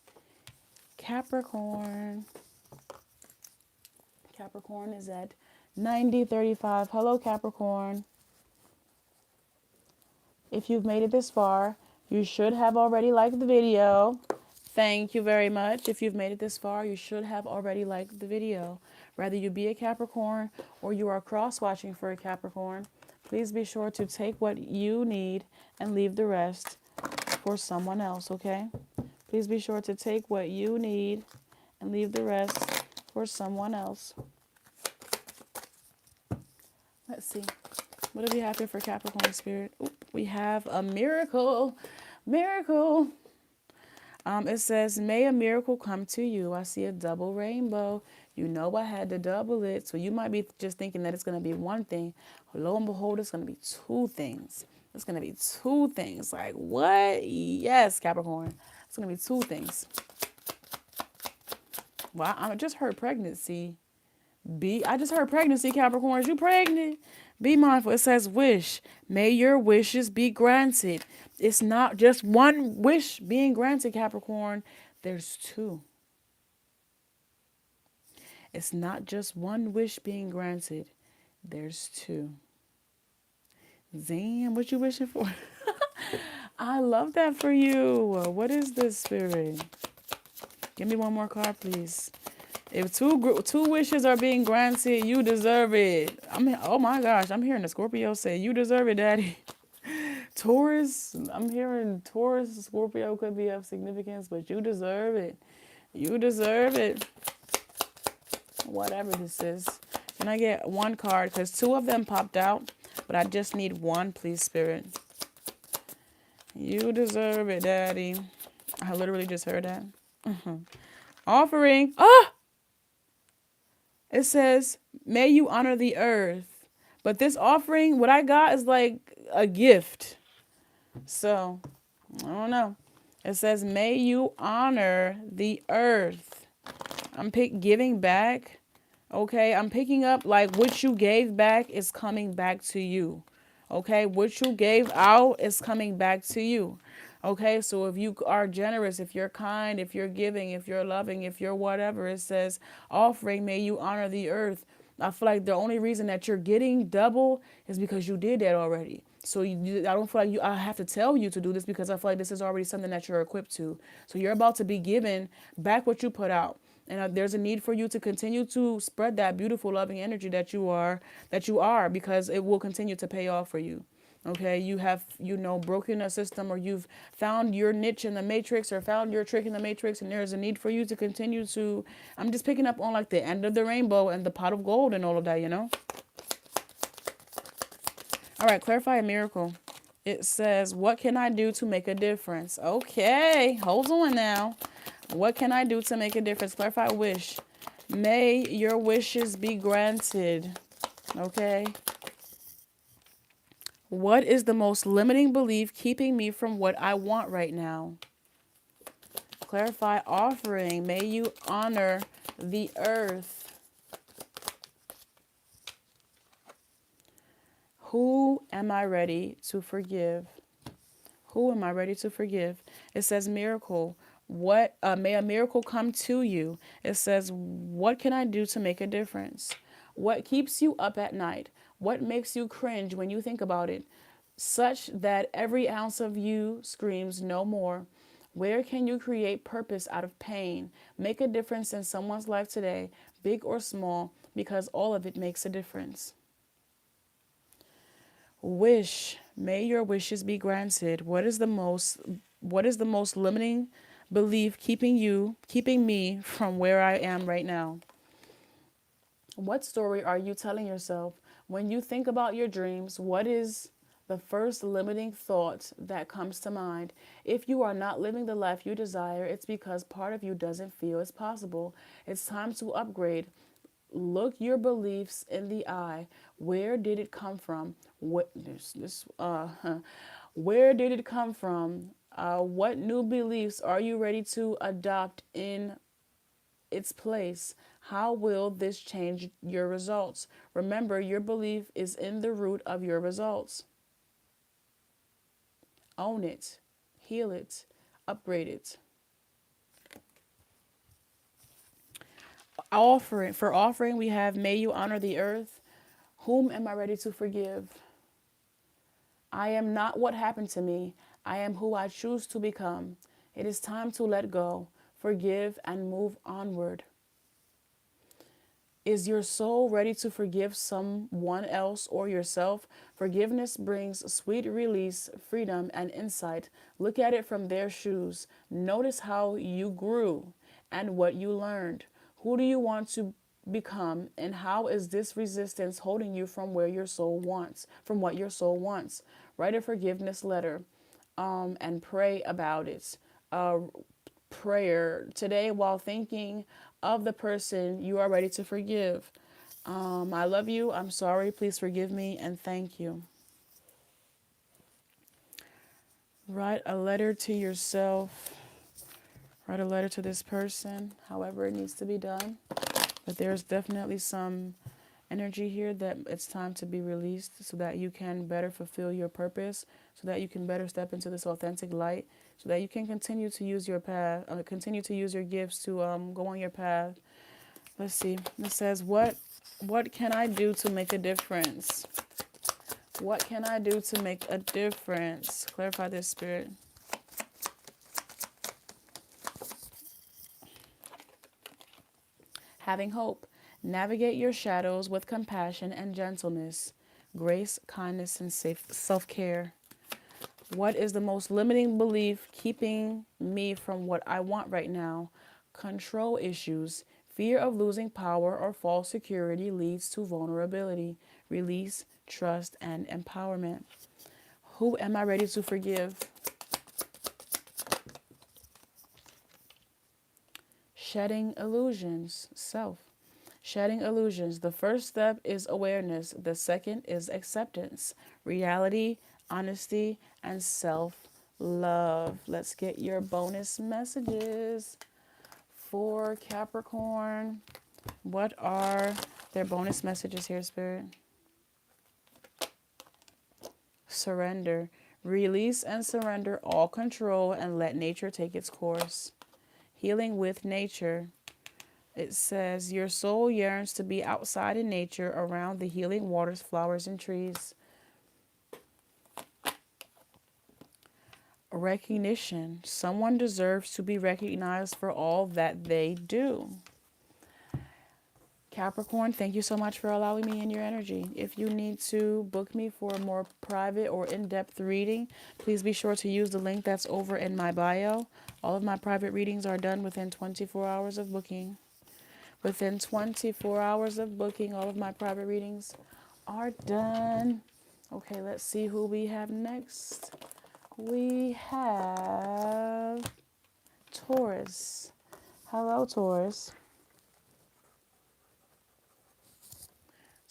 Capricorn. Capricorn is at 9035. Hello, Capricorn. If you've made it this far, you should have already liked the video. Thank you very much. If you've made it this far, you should have already liked the video. Whether you be a Capricorn or you are cross-watching for a Capricorn, please be sure to take what you need and leave the rest for someone else, okay? Please be sure to take what you need and leave the rest for someone else. Let's see. What do we have here for Capricorn spirit? Ooh, we have a miracle. Miracle. It says, may a miracle come to you. I see a double rainbow. You know I had to double it. So you might be just thinking that it's going to be one thing. Lo and behold, it's going to be two things. It's going to be two things. Like, what? Yes, Capricorn. It's going to be two things. Well, I just heard pregnancy. I just heard pregnancy, Capricorns. You pregnant? Be mindful. It says wish. May your wishes be granted. It's not just one wish being granted, Capricorn. There's two. It's not just one wish being granted. There's two. Damn, what you wishing for? I love that for you. What is this, spirit? Give me one more card, please. If two wishes are being granted, you deserve it. Oh my gosh, I'm hearing the Scorpio say, you deserve it, daddy. Taurus, I'm hearing Taurus, Scorpio could be of significance, but you deserve it. You deserve it. Whatever this is. Can I get one card? Because two of them popped out, but I just need one, please, spirit. You deserve it, daddy. I literally just heard that. Offering. Ah! It says, may you honor the earth. But this offering, what I got is like a gift. So, I don't know. It says, may you honor the earth. I'm giving back. Okay, I'm picking up like what you gave back is coming back to you. Okay, what you gave out is coming back to you. Okay, so if you are generous, if you're kind, if you're giving, if you're loving, if you're whatever, it says offering, may you honor the earth. I feel like the only reason that you're getting double is because you did that already. So I don't feel like I have to tell you to do this because I feel like this is already something that you're equipped to. So you're about to be given back what you put out. And there's a need for you to continue to spread that beautiful, loving energy that you are, because it will continue to pay off for you. Okay, you have, broken a system, or you've found your niche in the matrix, or found your trick in the matrix, and there's a need for you to continue to, I'm just picking up on like the end of the rainbow and the pot of gold and all of that, All right, clarify a miracle. It says, what can I do to make a difference? Okay, hold on now. What can I do to make a difference? Clarify wish. May your wishes be granted. Okay. What is the most limiting belief keeping me from what I want right now? Clarify offering. May you honor the earth. Who am I ready to forgive? Who am I ready to forgive? It says miracle. May a miracle come to you. It says, what can I do to make a difference? What keeps you up at night? What makes you cringe when you think about it? Such that every ounce of you screams no more. Where can you create purpose out of pain? Make a difference in someone's life today, big or small, because all of it makes a difference. Wish, may your wishes be granted. What is the most limiting belief keeping me from where I am right now? What story are you telling yourself? When you think about your dreams, what is the first limiting thought that comes to mind? If you are not living the life you desire, it's because part of you doesn't feel it's possible. It's time to upgrade. Look your beliefs in the eye. Where did it come from? Where did it come from? What new beliefs are you ready to adopt in its place? How will this change your results? Remember, your belief is in the root of your results. Own it, heal it, upgrade it. For offering, we have, may you honor the earth. Whom am I ready to forgive? I am not what happened to me. I am who I choose to become. It is time to let go, forgive, and move onward. Is your soul ready to forgive someone else or yourself? Forgiveness brings sweet release, freedom, and insight. Look at it from their shoes. Notice how you grew and what you learned. Who do you want to become, and how is this resistance holding you from what your soul wants? Write a forgiveness letter, and pray about it. Prayer today while thinking of the person you are ready to forgive. I love you. I'm sorry. Please forgive me, and thank you. Write a letter to yourself. Write a letter to this person, however it needs to be done. But there's definitely some energy here that it's time to be released so that you can better fulfill your purpose, so that you can better step into this authentic light, so that you can continue to use your path, continue to use your gifts to go on your path. Let's see. It says, what can I do to make a difference? What can I do to make a difference? Clarify this, Spirit. Having hope. Navigate your shadows with compassion and gentleness, grace, kindness, and self-care. What is the most limiting belief keeping me from what I want right now? Control issues. Fear of losing power or false security leads to vulnerability. Release, trust, and empowerment. Who am I ready to forgive? Shedding illusions. Self. Shedding illusions. The first step is awareness. The second is acceptance, reality, honesty, and self-love. Let's get your bonus messages for Capricorn. What are their bonus messages here, Spirit? Surrender. Release and surrender all control and let nature take its course. Healing with nature. It says, your soul yearns to be outside in nature around the healing waters, flowers, and trees. Recognition. Someone deserves to be recognized for all that they do. Capricorn, thank you so much for allowing me in your energy. If you need to book me for a more private or in-depth reading, please be sure to use the link that's over in my bio. All of my private readings are done within 24 hours of booking. Within 24 hours of booking, all of my private readings are done. Okay, let's see who we have next. We have Taurus. Hello, Taurus.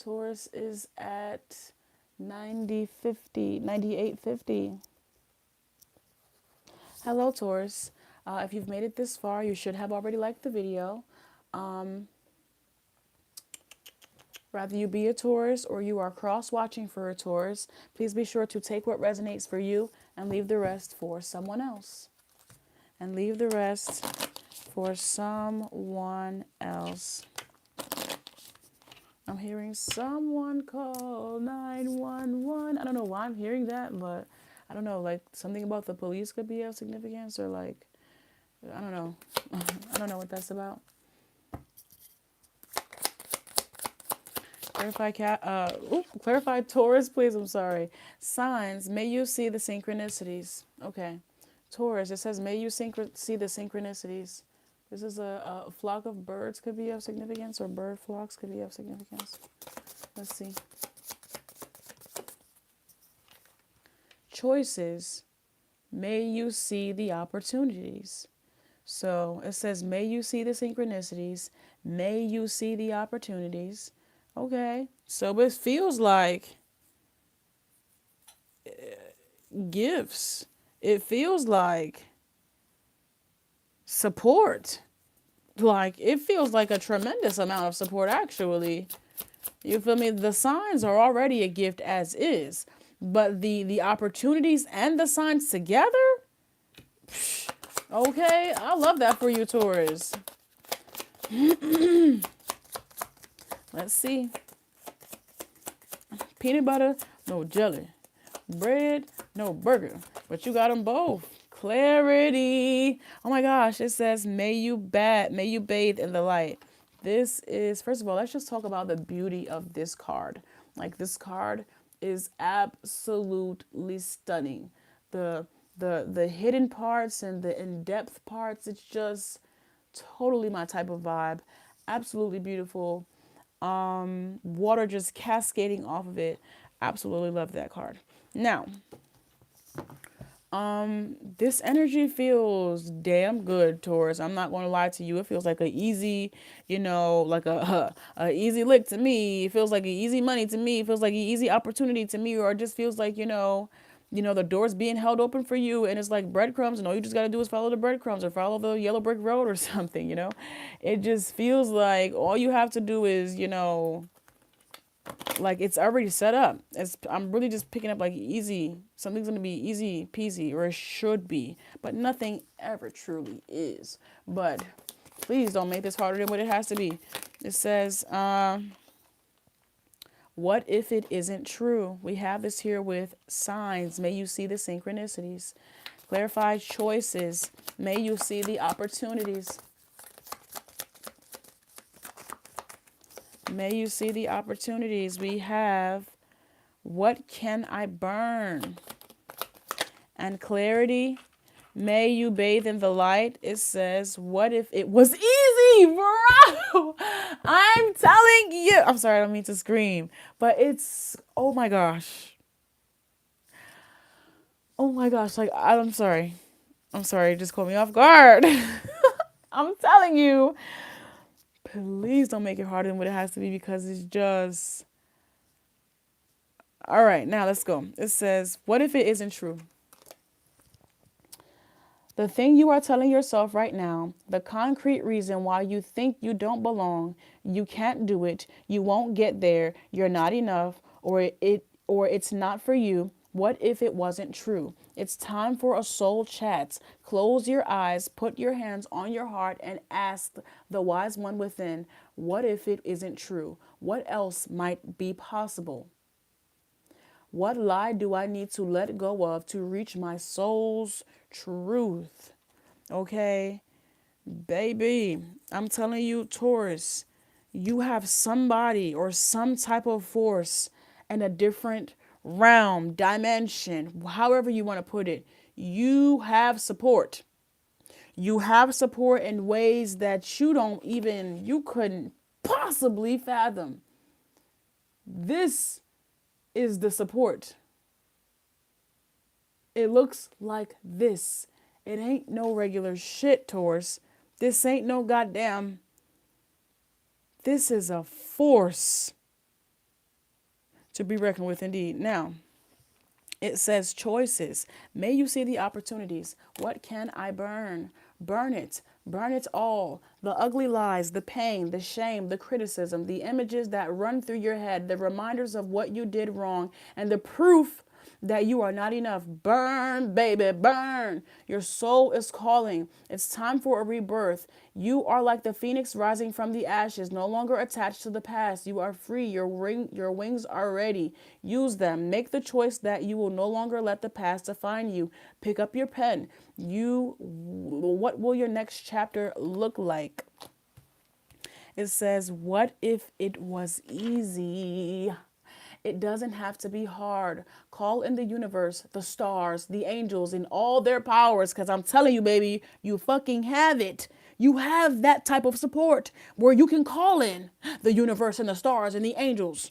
Taurus is at 9850. Hello, Taurus. If you've made it this far, you should have already liked the video. Rather you be a Taurus or you are cross-watching for a Taurus, please be sure to take what resonates for you and leave the rest for someone else. And leave the rest for someone else. I'm hearing someone call 911. I don't know why I'm hearing that, but I don't know, like something about the police could be of significance, or like I don't know. I don't know what that's about. Clarify Taurus, please. I'm sorry. Signs, may you see the synchronicities. Okay. Taurus, it says, may you see the synchronicities. This is a flock of birds could be of significance, or bird flocks could be of significance. Let's see. Choices, may you see the opportunities. So it says, may you see the synchronicities. May you see the opportunities. Okay. So it feels like gifts. It feels like support. Like, it feels like a tremendous amount of support, actually. You feel me? The signs are already a gift as is. But the opportunities and the signs together? Psh, okay, I love that for you, Taurus. Let's see. Peanut butter, no jelly. Bread, no burger. But you got them both. Clarity. Oh my gosh, it says, may you bathe in the light. This is, first of all, let's just talk about the beauty of this card. Like, this card is absolutely stunning. The hidden parts and the in-depth parts, it's just totally my type of vibe. Absolutely beautiful. Water just cascading off of it. Absolutely love that card. Now, this energy feels damn good, Taurus. I'm not going to lie to you. It feels like a easy, like a easy lick to me. It feels like an easy money to me. It feels like an easy opportunity to me, or it just feels like, the door's being held open for you, and it's like breadcrumbs, and all you just got to do is follow the breadcrumbs or follow the yellow brick road or something. It just feels like all you have to do is, like, it's already set up. I'm really just picking up like easy. Something's gonna be easy peasy, or it should be, but nothing ever truly is. But please don't make this harder than what it has to be. It says, what if it isn't true? We have this here with signs. May you see the synchronicities. Clarify choices. May you see the opportunities. May you see the opportunities. We have, what can I burn? And clarity. May you bathe in the light. It says, what if it was easy, bro? I'm telling you. I'm sorry, I don't mean to scream. But it's, oh my gosh. Oh my gosh. Like, I'm sorry. I'm sorry, it just caught me off guard. I'm telling you. Please don't make it harder than what it has to be, because it's just... All right, now let's go. It says, what if it isn't true? The thing you are telling yourself right now, the concrete reason why you think you don't belong, you can't do it, you won't get there, you're not enough, or it's not for you. What if it wasn't true? It's time for a soul chat. Close your eyes, put your hands on your heart, and ask the wise one within, what if it isn't true? What else might be possible? What lie do I need to let go of to reach my soul's truth? Okay, baby, I'm telling you, Taurus, you have somebody or some type of force in a different realm, dimension, however you want to put it. You have support. You have support in ways that you couldn't possibly fathom. This is the support. It looks like this. It ain't no regular shit, Taurus. This ain't no goddamn... This is a force to be reckoned with indeed. Now, it says choices. May you see the opportunities. What can I burn? Burn it. Burn it all. The ugly lies, the pain, the shame, the criticism, the images that run through your head, the reminders of what you did wrong, and the proof that you are not enough. Burn, baby, burn. Your soul is calling. It's time for a rebirth. You are like the phoenix rising from the ashes, no longer attached to the past. You are free. Your wings are ready. Use them. Make the choice that you will no longer let the past define you. Pick up your pen. What will your next chapter look like? It says, what if it was easy? It doesn't have to be hard. Call in the universe, the stars, the angels, and all their powers. Because I'm telling you, baby, you fucking have it. You have that type of support where you can call in the universe and the stars and the angels.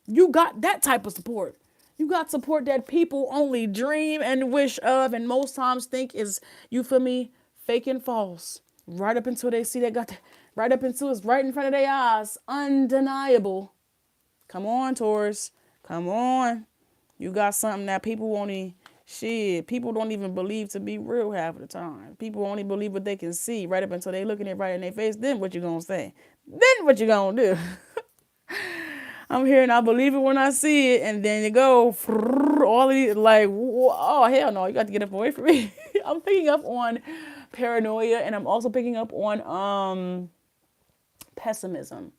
You got that type of support. You got support that people only dream and wish of, and most times think is, you feel me, fake and false. Right up until they see they got, right up until it's right in front of their eyes, undeniable. Come on, Taurus. Come on. You got something that people won't even, shit, people don't even believe to be real half of the time. People only believe what they can see right up until they looking it right in their face. Then what you gonna say? Then what you gonna do? I'm here and I believe it when I see it. And then you go, all of these, like, oh, hell no, you got to get up away from me. I'm picking up on paranoia, and I'm also picking up on pessimism.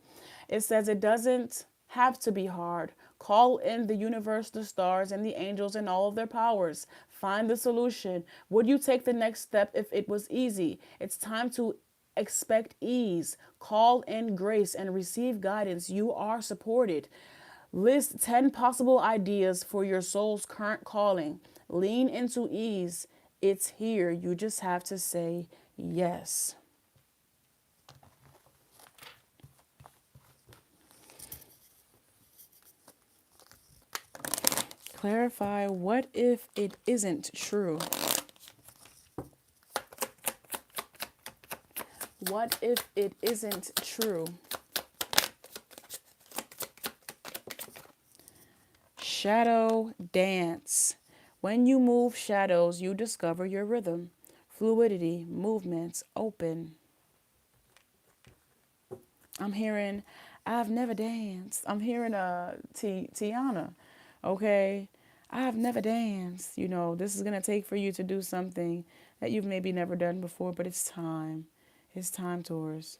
It says it doesn't have to be hard. Call in the universe, the stars, and the angels and all of their powers. Find the solution. Would you take the next step if it was easy? It's time to expect ease. Call in grace and receive guidance. You are supported. List 10 possible ideas for your soul's current calling. Lean into ease. It's here. You just have to say yes. Clarify, what if it isn't true? What if it isn't true? Shadow dance. When you move shadows, you discover your rhythm. Fluidity, movements, open. I'm hearing, I've never danced. I'm hearing Tiana. Okay, I've never danced. You know, this is going to take for you to do something that you've maybe never done before, but it's time. It's time, Taurus.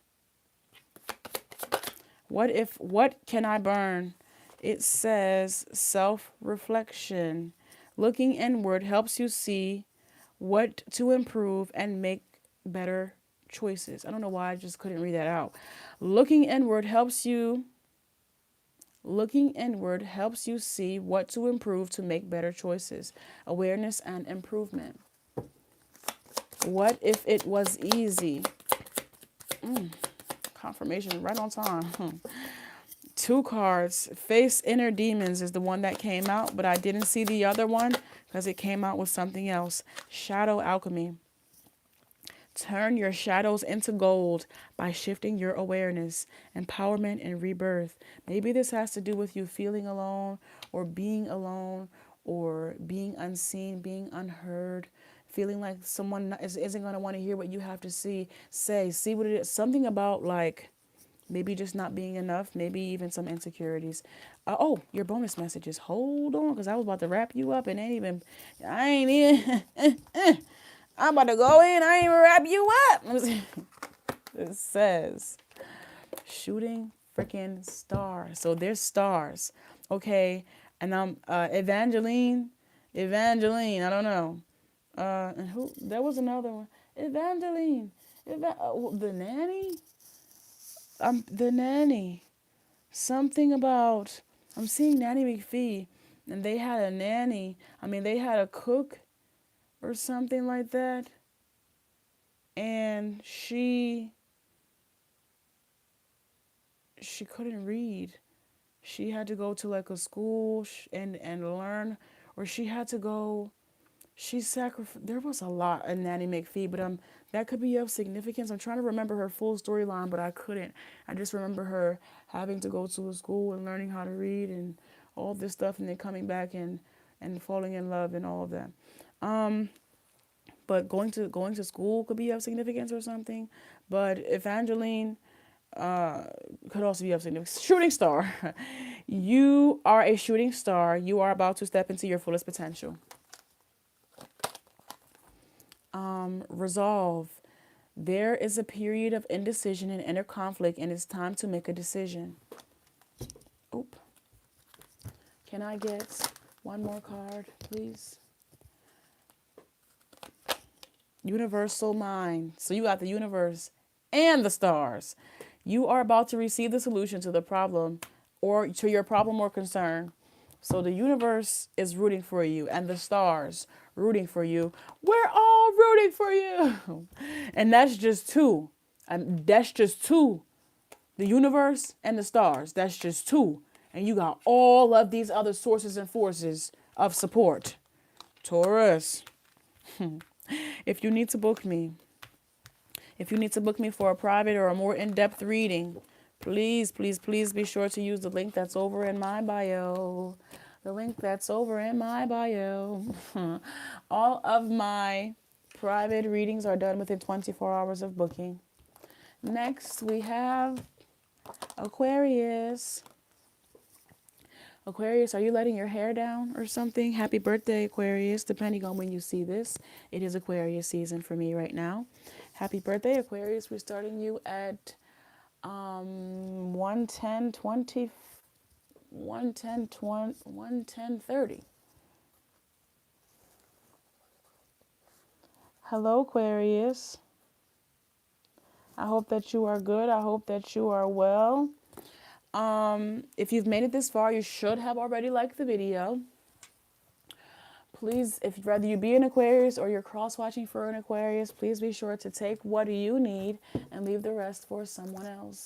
What can I burn? It says self-reflection. Looking inward helps you see what to improve and make better choices. I don't know why I just couldn't read that out. Looking inward helps you see what to improve to make better choices. Awareness and improvement. What if it was easy? Confirmation right on time. 2 cards. Face inner demons is the one that came out, but I didn't see the other one because it came out with something else. Shadow alchemy. Turn your shadows into gold by shifting your awareness, empowerment, and rebirth. Maybe this has to do with you feeling alone or being unseen, being unheard, feeling like someone isn't going to want to hear what you have to say. See what it is. Something about like maybe just not being enough, maybe even some insecurities. Your bonus messages. Hold on, because I was about to wrap you up and I ain't even... I'm about to go in. I ain't even wrap you up. It says, shooting freaking stars. So there's stars. Okay. And I'm Evangeline. I don't know. And who? There was another one. Evangeline. The nanny. The nanny. Something about. I'm seeing Nanny McPhee, and they had a nanny. I mean, they had a cook or something like that. And she couldn't read. She had to go to like a school and learn, or she had to go. There was a lot in Nanny McPhee, but that could be of significance. I'm trying to remember her full storyline, but I couldn't. I just remember her having to go to a school and learning how to read and all this stuff, and then coming back and falling in love and all of that. But going to school could be of significance or something. But Evangeline could also be of significance. Shooting star. You are a shooting star. You are about to step into your fullest potential. Resolve. There is a period of indecision and inner conflict, and it's time to make a decision. Oop. Can I get one more card, please? Universal mind. So you got the universe and the stars. You are about to receive the solution to the problem or to your problem or concern. So the universe is rooting for you and the stars rooting for you. We're all rooting for you. And that's just two. And that's just two. The universe and the stars. That's just two. And you got all of these other sources and forces of support. Taurus. If you need to book me, for a private or a more in-depth reading, please, please, please be sure to use the link that's over in my bio. The link that's over in my bio. All of my private readings are done within 24 hours of booking. Next, we have Aquarius. Aquarius, are you letting your hair down or something? Happy birthday, Aquarius. Depending on when you see this, it is Aquarius season for me right now. Happy birthday, Aquarius. We're starting you at 110:30. Hello, Aquarius. I hope that you are good. I hope that you are well. If you've made it this far, you should have already liked the video. Please, if whether you be an Aquarius or you're cross-watching for an Aquarius, please be sure to take what you need and leave the rest for someone else.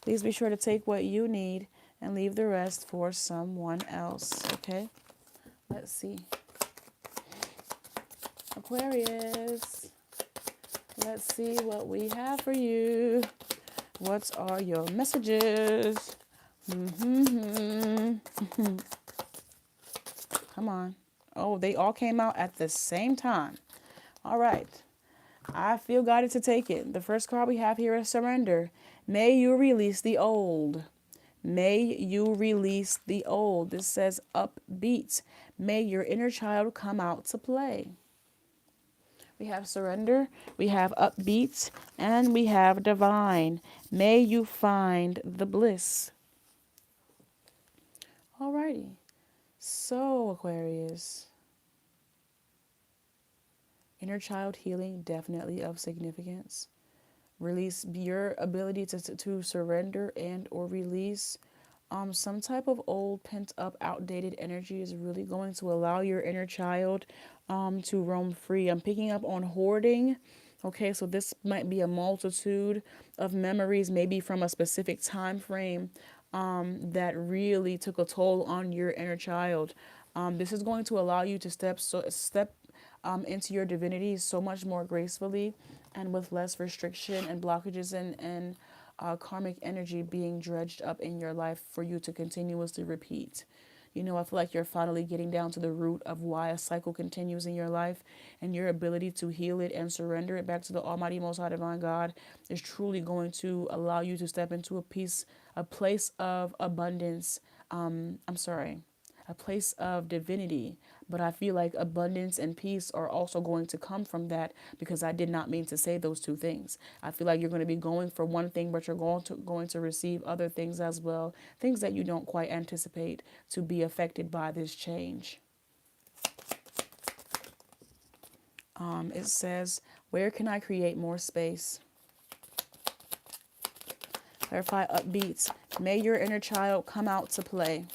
Please be sure to take what you need and leave the rest for someone else, okay? Let's see. Aquarius, let's see what we have for you. What are your messages? Come on. Oh, they all came out at the same time. All right. I feel guided to take it. The first card we have here is surrender. May you release the old. May you release the old. This says upbeat. May your inner child come out to play. We have surrender, we have upbeat, and we have divine. May you find the bliss. Alrighty. So, Aquarius. Inner child healing, definitely of significance. Release your ability to surrender and or release some type of old, pent-up, outdated energy is really going to allow your inner child to roam free. I'm picking up on hoarding. Okay, so this might be a multitude of memories, maybe from a specific time frame that really took a toll on your inner child. This is going to allow you to step into your divinity so much more gracefully and with less restriction and blockages and karmic energy being dredged up in your life for you to continuously repeat. You know, I feel like you're finally getting down to the root of why a cycle continues in your life, and your ability to heal it and surrender it back to the Almighty Most High Divine God is truly going to allow you to step into a place of abundance. A place of divinity. But I feel like abundance and peace are also going to come from that, because I did not mean to say those two things. I feel like you're going to be going for one thing, but you're going to receive other things as well. Things that you don't quite anticipate to be affected by this change. It says, where can I create more space? Clarify upbeats. May your inner child come out to play.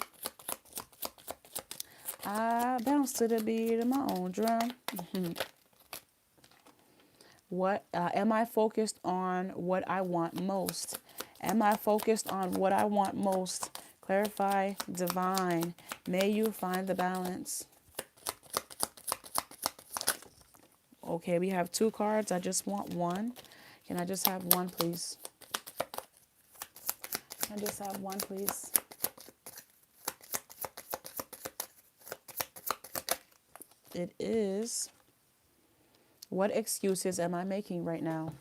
I bounce to the beat of my own drum. What am I focused on? What I want most? Am I focused on what I want most? Clarify divine. May you find the balance. Okay, we have two cards. I just want one. Can I just have one, please? Can I just have one, please? It is, what excuses am I making right now?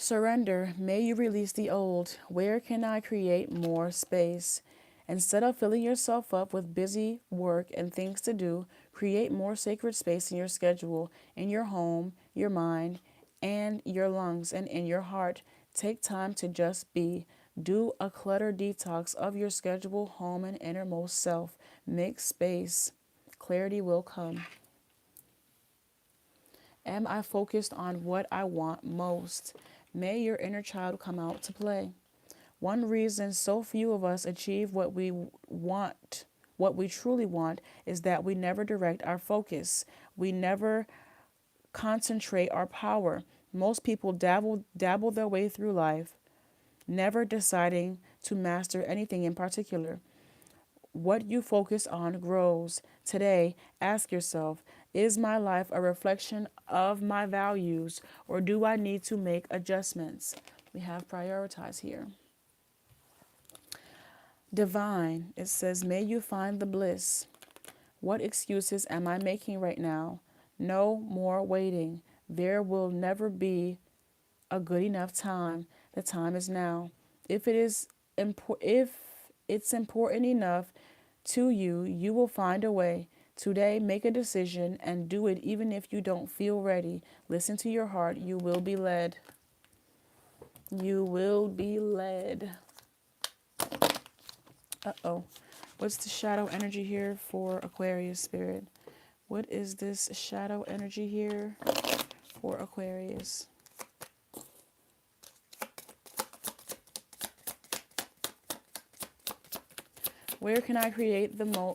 surrender, may you release the old. Where can I create more space? Instead of filling yourself up with busy work and things to do, create more sacred space in your schedule, in your home, your mind, and your lungs, and in your heart. Take time to just be. Do a clutter detox of your schedule, home, and innermost self. Make space. Clarity will come. Am I focused on what I want most? May your inner child come out to play. One reason so few of us achieve what we want, what we truly want, is that we never direct our focus. We never concentrate our power. Most people dabble their way through life, never deciding to master anything in particular. What you focus on grows. Today, ask yourself, is my life a reflection of my values, or do I need to make adjustments? We have prioritize here. Divine, it says, may you find the bliss. What excuses am I making right now? No more waiting. There will never be a good enough time. The time is now. If it's important enough to you, you will find a way. Today, make a decision and do it even if you don't feel ready. Listen to your heart. You will be led. You will be led. Uh-oh. What's the shadow energy here for Aquarius spirit? What is this shadow energy here for Aquarius? Where can I create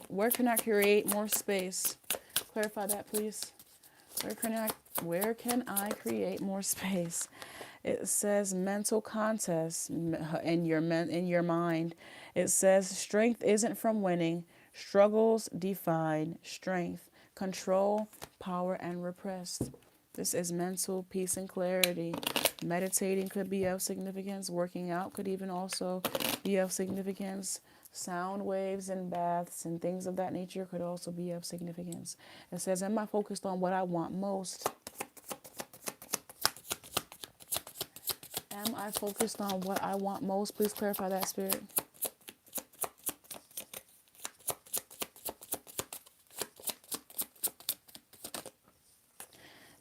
where can I create more space? Clarify that, please. Where can I create more space? It says mental contest in your mind. It says strength isn't from winning. Struggles define strength. Control, power, and repressed. This is mental peace and clarity. Meditating could be of significance. Working out could even also be of significance. Sound waves and baths and things of that nature could also be of significance. It says, am I focused on what I want most? Am I focused on what I want most? Please clarify that, Spirit.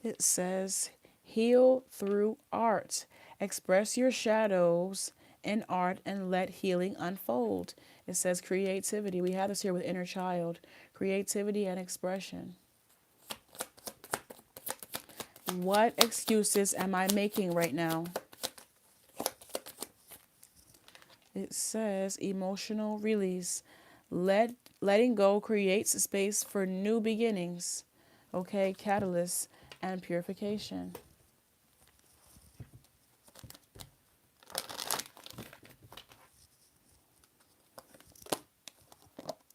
It says, heal through art. Express your shadows in art and let healing unfold. It says creativity. We have this here with inner child. Creativity and expression. What excuses am I making right now? It says emotional release. Letting go creates space for new beginnings. Okay, catalyst and purification.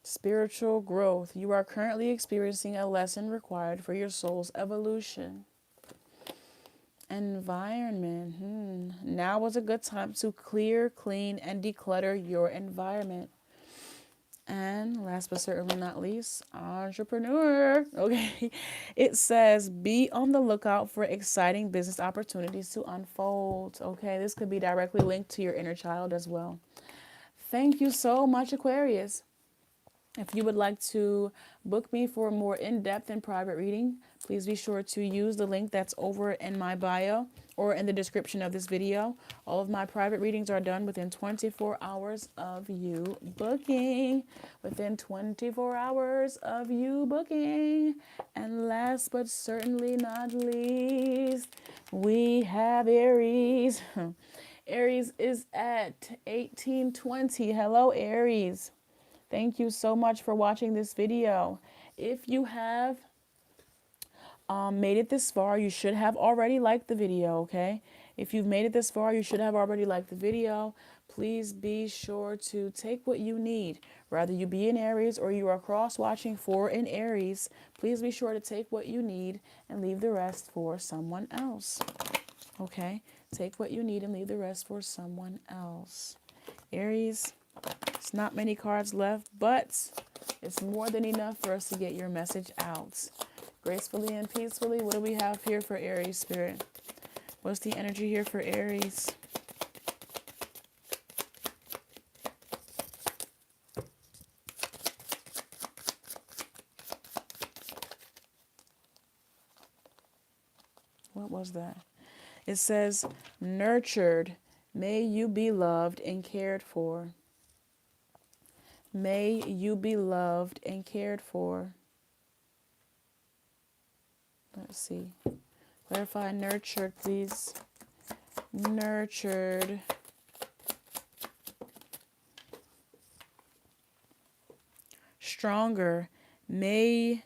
Spiritual growth. You are currently experiencing a lesson required for your soul's evolution. Environment. Now is a good time to clear, clean, and declutter your environment. And last but certainly not least, entrepreneur. Okay. It says, be on the lookout for exciting business opportunities to unfold. Okay. This could be directly linked to your inner child as well. Thank you so much, Aquarius. If you would like to book me for a more in-depth and private reading, please be sure to use the link that's over in my bio or in the description of this video. All of my private readings are done within 24 hours of you booking. Within 24 hours of you booking. And last but certainly not least, we have Aries. Aries is at 1820. Hello, Aries. Thank you so much for watching this video. If you have made it this far, you should have already liked the video, okay? If you've made it this far, you should have already liked the video. Please be sure to take what you need. Whether you be in Aries or you are cross-watching for an Aries, please be sure to take what you need and leave the rest for someone else, okay? Take what you need and leave the rest for someone else. Aries. It's not many cards left, but it's more than enough for us to get your message out. Gracefully and peacefully, what do we have here for Aries spirit? What's the energy here for Aries? What was that? It says, nurtured, may you be loved and cared for. May you be loved and cared for. Let's see. Clarify nurtured, please. Nurtured. Stronger. May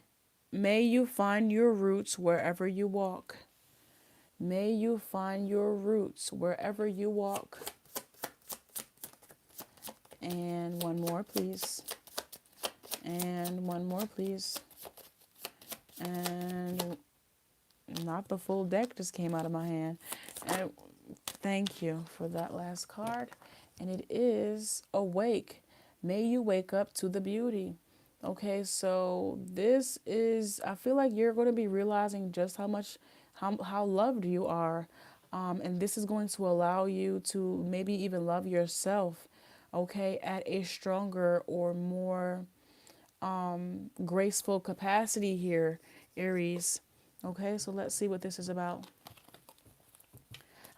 you find your roots wherever you walk. May you find your roots wherever you walk. And one more, please. And one more, please. And not the full deck just came out of my hand. And thank you for that last card. And it is awake. May you wake up to the beauty. Okay, so this is, I feel like you're going to be realizing just how loved you are. And this is going to allow you to maybe even love yourself, okay, at a stronger or more graceful capacity here, Aries. Okay, so let's see what this is about.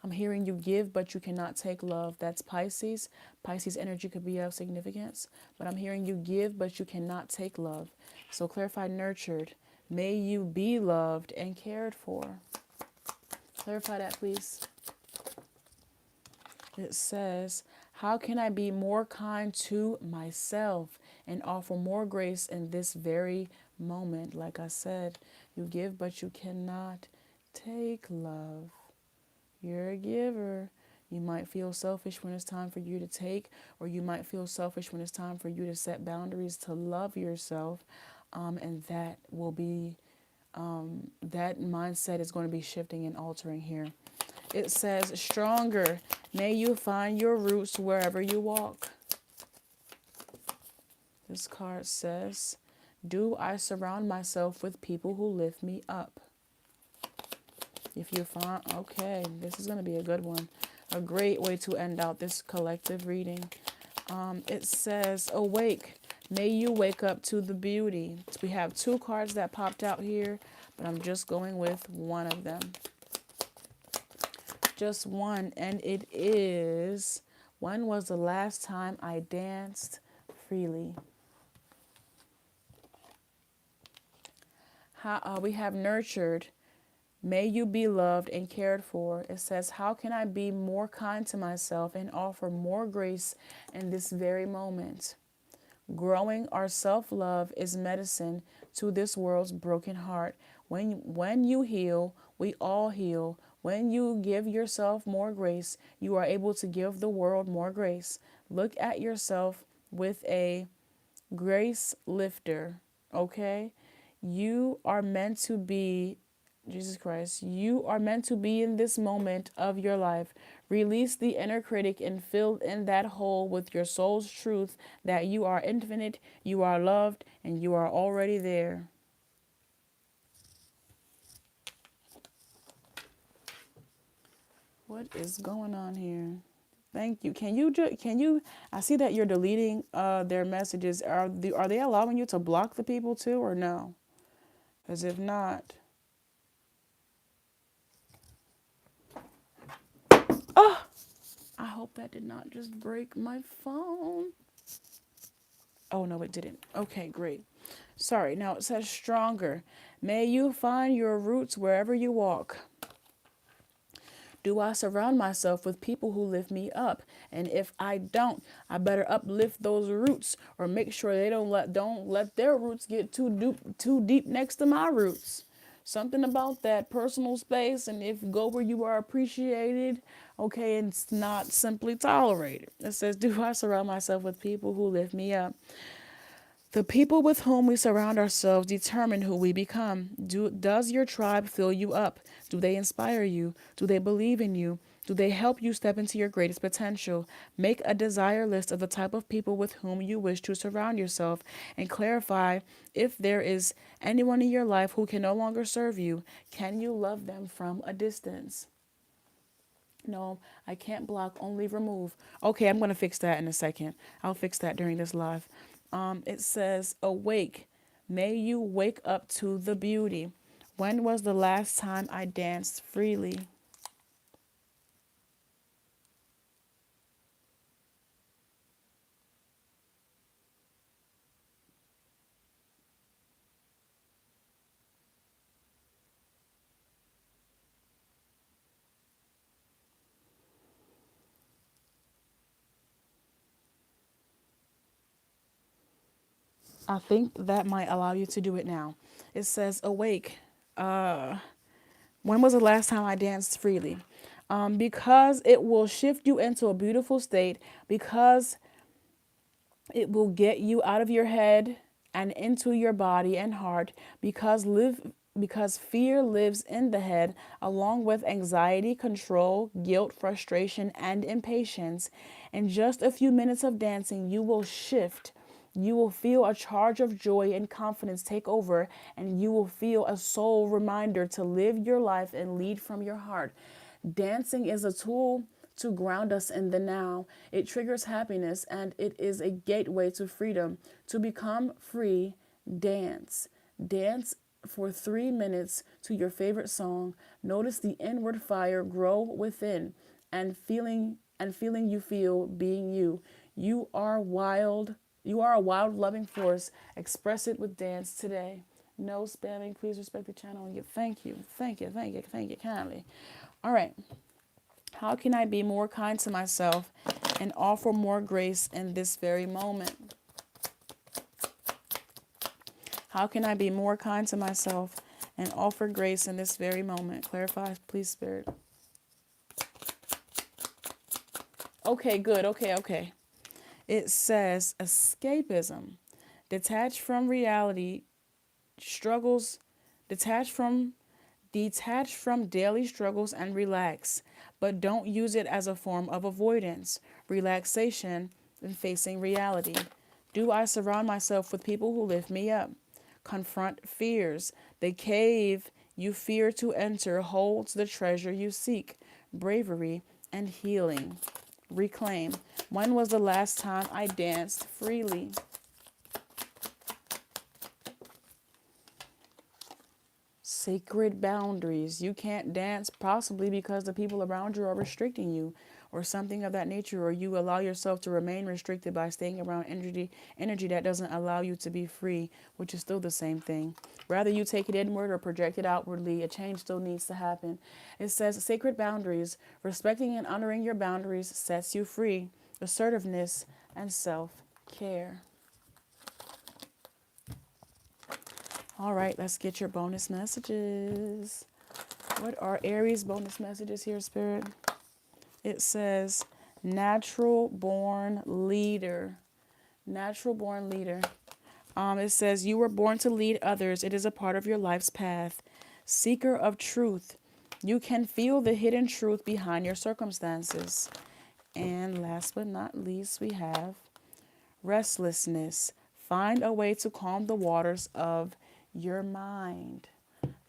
I'm hearing you give, but you cannot take love. That's Pisces. Pisces energy could be of significance. But I'm hearing you give, but you cannot take love. So clarify nurtured. May you be loved and cared for. Clarify that, please. It says, how can I be more kind to myself and offer more grace in this very moment? Like I said, you give, but you cannot take love. You're a giver. You might feel selfish when it's time for you to take, or you might feel selfish when it's time for you to set boundaries to love yourself. And that will be, that mindset is going to be shifting and altering here. It says, stronger. May you find your roots wherever you walk. This card says, do I surround myself with people who lift me up? If you find, okay, this is going to be a good one. A great way to end out this collective reading. It says, awake. May you wake up to the beauty. We have two cards that popped out here, but I'm just going with one of them. Just one. And it is, when was the last time I danced freely? We have nurtured. May you be loved and cared for. It says, how can I be more kind to myself and offer more grace in this very moment? Growing our self-love is medicine to this world's broken heart. When you heal, we all heal. When you give yourself more grace, you are able to give the world more grace. Look at yourself with a grace lifter, okay? You are meant to be, Jesus Christ, you are meant to be in this moment of your life. Release the inner critic and fill in that hole with your soul's truth that you are infinite, you are loved, and you are already there. What is going on here? Thank you. Can you, I see that you're deleting their messages. Are they allowing you to block the people too, or no? As if not. Oh, I hope that did not just break my phone. Oh, no, it didn't. Okay, great. Sorry. Now it says stronger. May you find your roots wherever you walk. Do I surround myself with people who lift me up? And if I don't, I better uplift those roots, or make sure they don't let their roots get too deep next to my roots. Something about that personal space, and if go where you are appreciated, okay, and it's not simply tolerated. It says, do I surround myself with people who lift me up? The people with whom we surround ourselves determine who we become. Does your tribe fill you up? Do they inspire you? Do they believe in you? Do they help you step into your greatest potential? Make a desire list of the type of people with whom you wish to surround yourself, and clarify if there is anyone in your life who can no longer serve you. Can you love them from a distance? No, I can't block, only remove. Okay, I'm going to fix that in a second. I'll fix that during this live. It says, awake. May you wake up to the beauty. When was the last time I danced freely? I think that might allow you to do it now. It says, awake. When was the last time I danced freely? Because it will shift you into a beautiful state, because it will get you out of your head and into your body and heart, because fear lives in the head, along with anxiety, control, guilt, frustration, and impatience. In just a few minutes of dancing, you will shift. You will feel a charge of joy and confidence take over, and you will feel a soul reminder to live your life and lead from your heart. Dancing is a tool to ground us in the now. It triggers happiness, and it is a gateway to freedom. To become free, dance. Dance for 3 minutes to your favorite song. Notice the inward fire grow within, and feeling you feel being you. You are wild. You are a wild, loving force. Express it with dance today. No spamming. Please respect the channel. Thank you. Thank you. Thank you. Thank you kindly. All right. How can I be more kind to myself and offer more grace in this very moment? How can I be more kind to myself and offer grace in this very moment? Clarify, please, Spirit. Okay, good. Okay. It says escapism. Detach from reality, struggles, detach from daily struggles and relax, but don't use it as a form of avoidance, relaxation, and facing reality. Do I surround myself with people who lift me up? Confront fears. The cave you fear to enter holds the treasure you seek, bravery and healing. Reclaim. When was the last time I danced freely? Sacred boundaries. You can't dance possibly because the people around you are restricting you or something of that nature, or you allow yourself to remain restricted by staying around energy that doesn't allow you to be free, which is still the same thing. Rather you take it inward or project it outwardly, a change still needs to happen. It says sacred boundaries. Respecting and honoring your boundaries sets you free. Assertiveness and self-care. All right, let's get your bonus messages. What are Aries bonus messages here, Spirit? It says natural born leader. Natural born leader. It says you were born to lead others. It is a part of your life's path. Seeker of truth. You can feel the hidden truth behind your circumstances. And last but not least, we have restlessness. Find a way to calm the waters of your mind.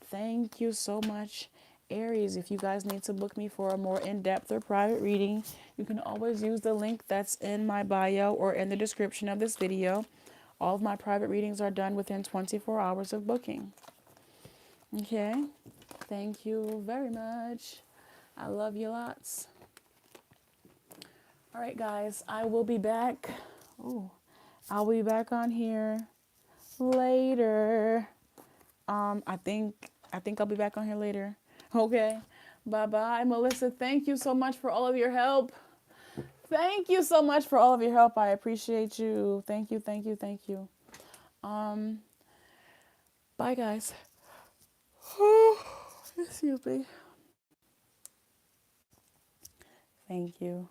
Thank you so much, Aries. If you guys need to book me for a more in-depth or private reading, you can always use the link that's in my bio or in the description of this video. All of my private readings are done within 24 hours of booking. Okay? Thank you very much. I love you lots. All right, guys. I will be back. Oh, I'll be back on here later. I think I'll be back on here later. Okay. Bye-bye. Melissa, thank you so much for all of your help. Thank you so much for all of your help. I appreciate you. Thank you, thank you, thank you. Bye, guys. Excuse me. Thank you.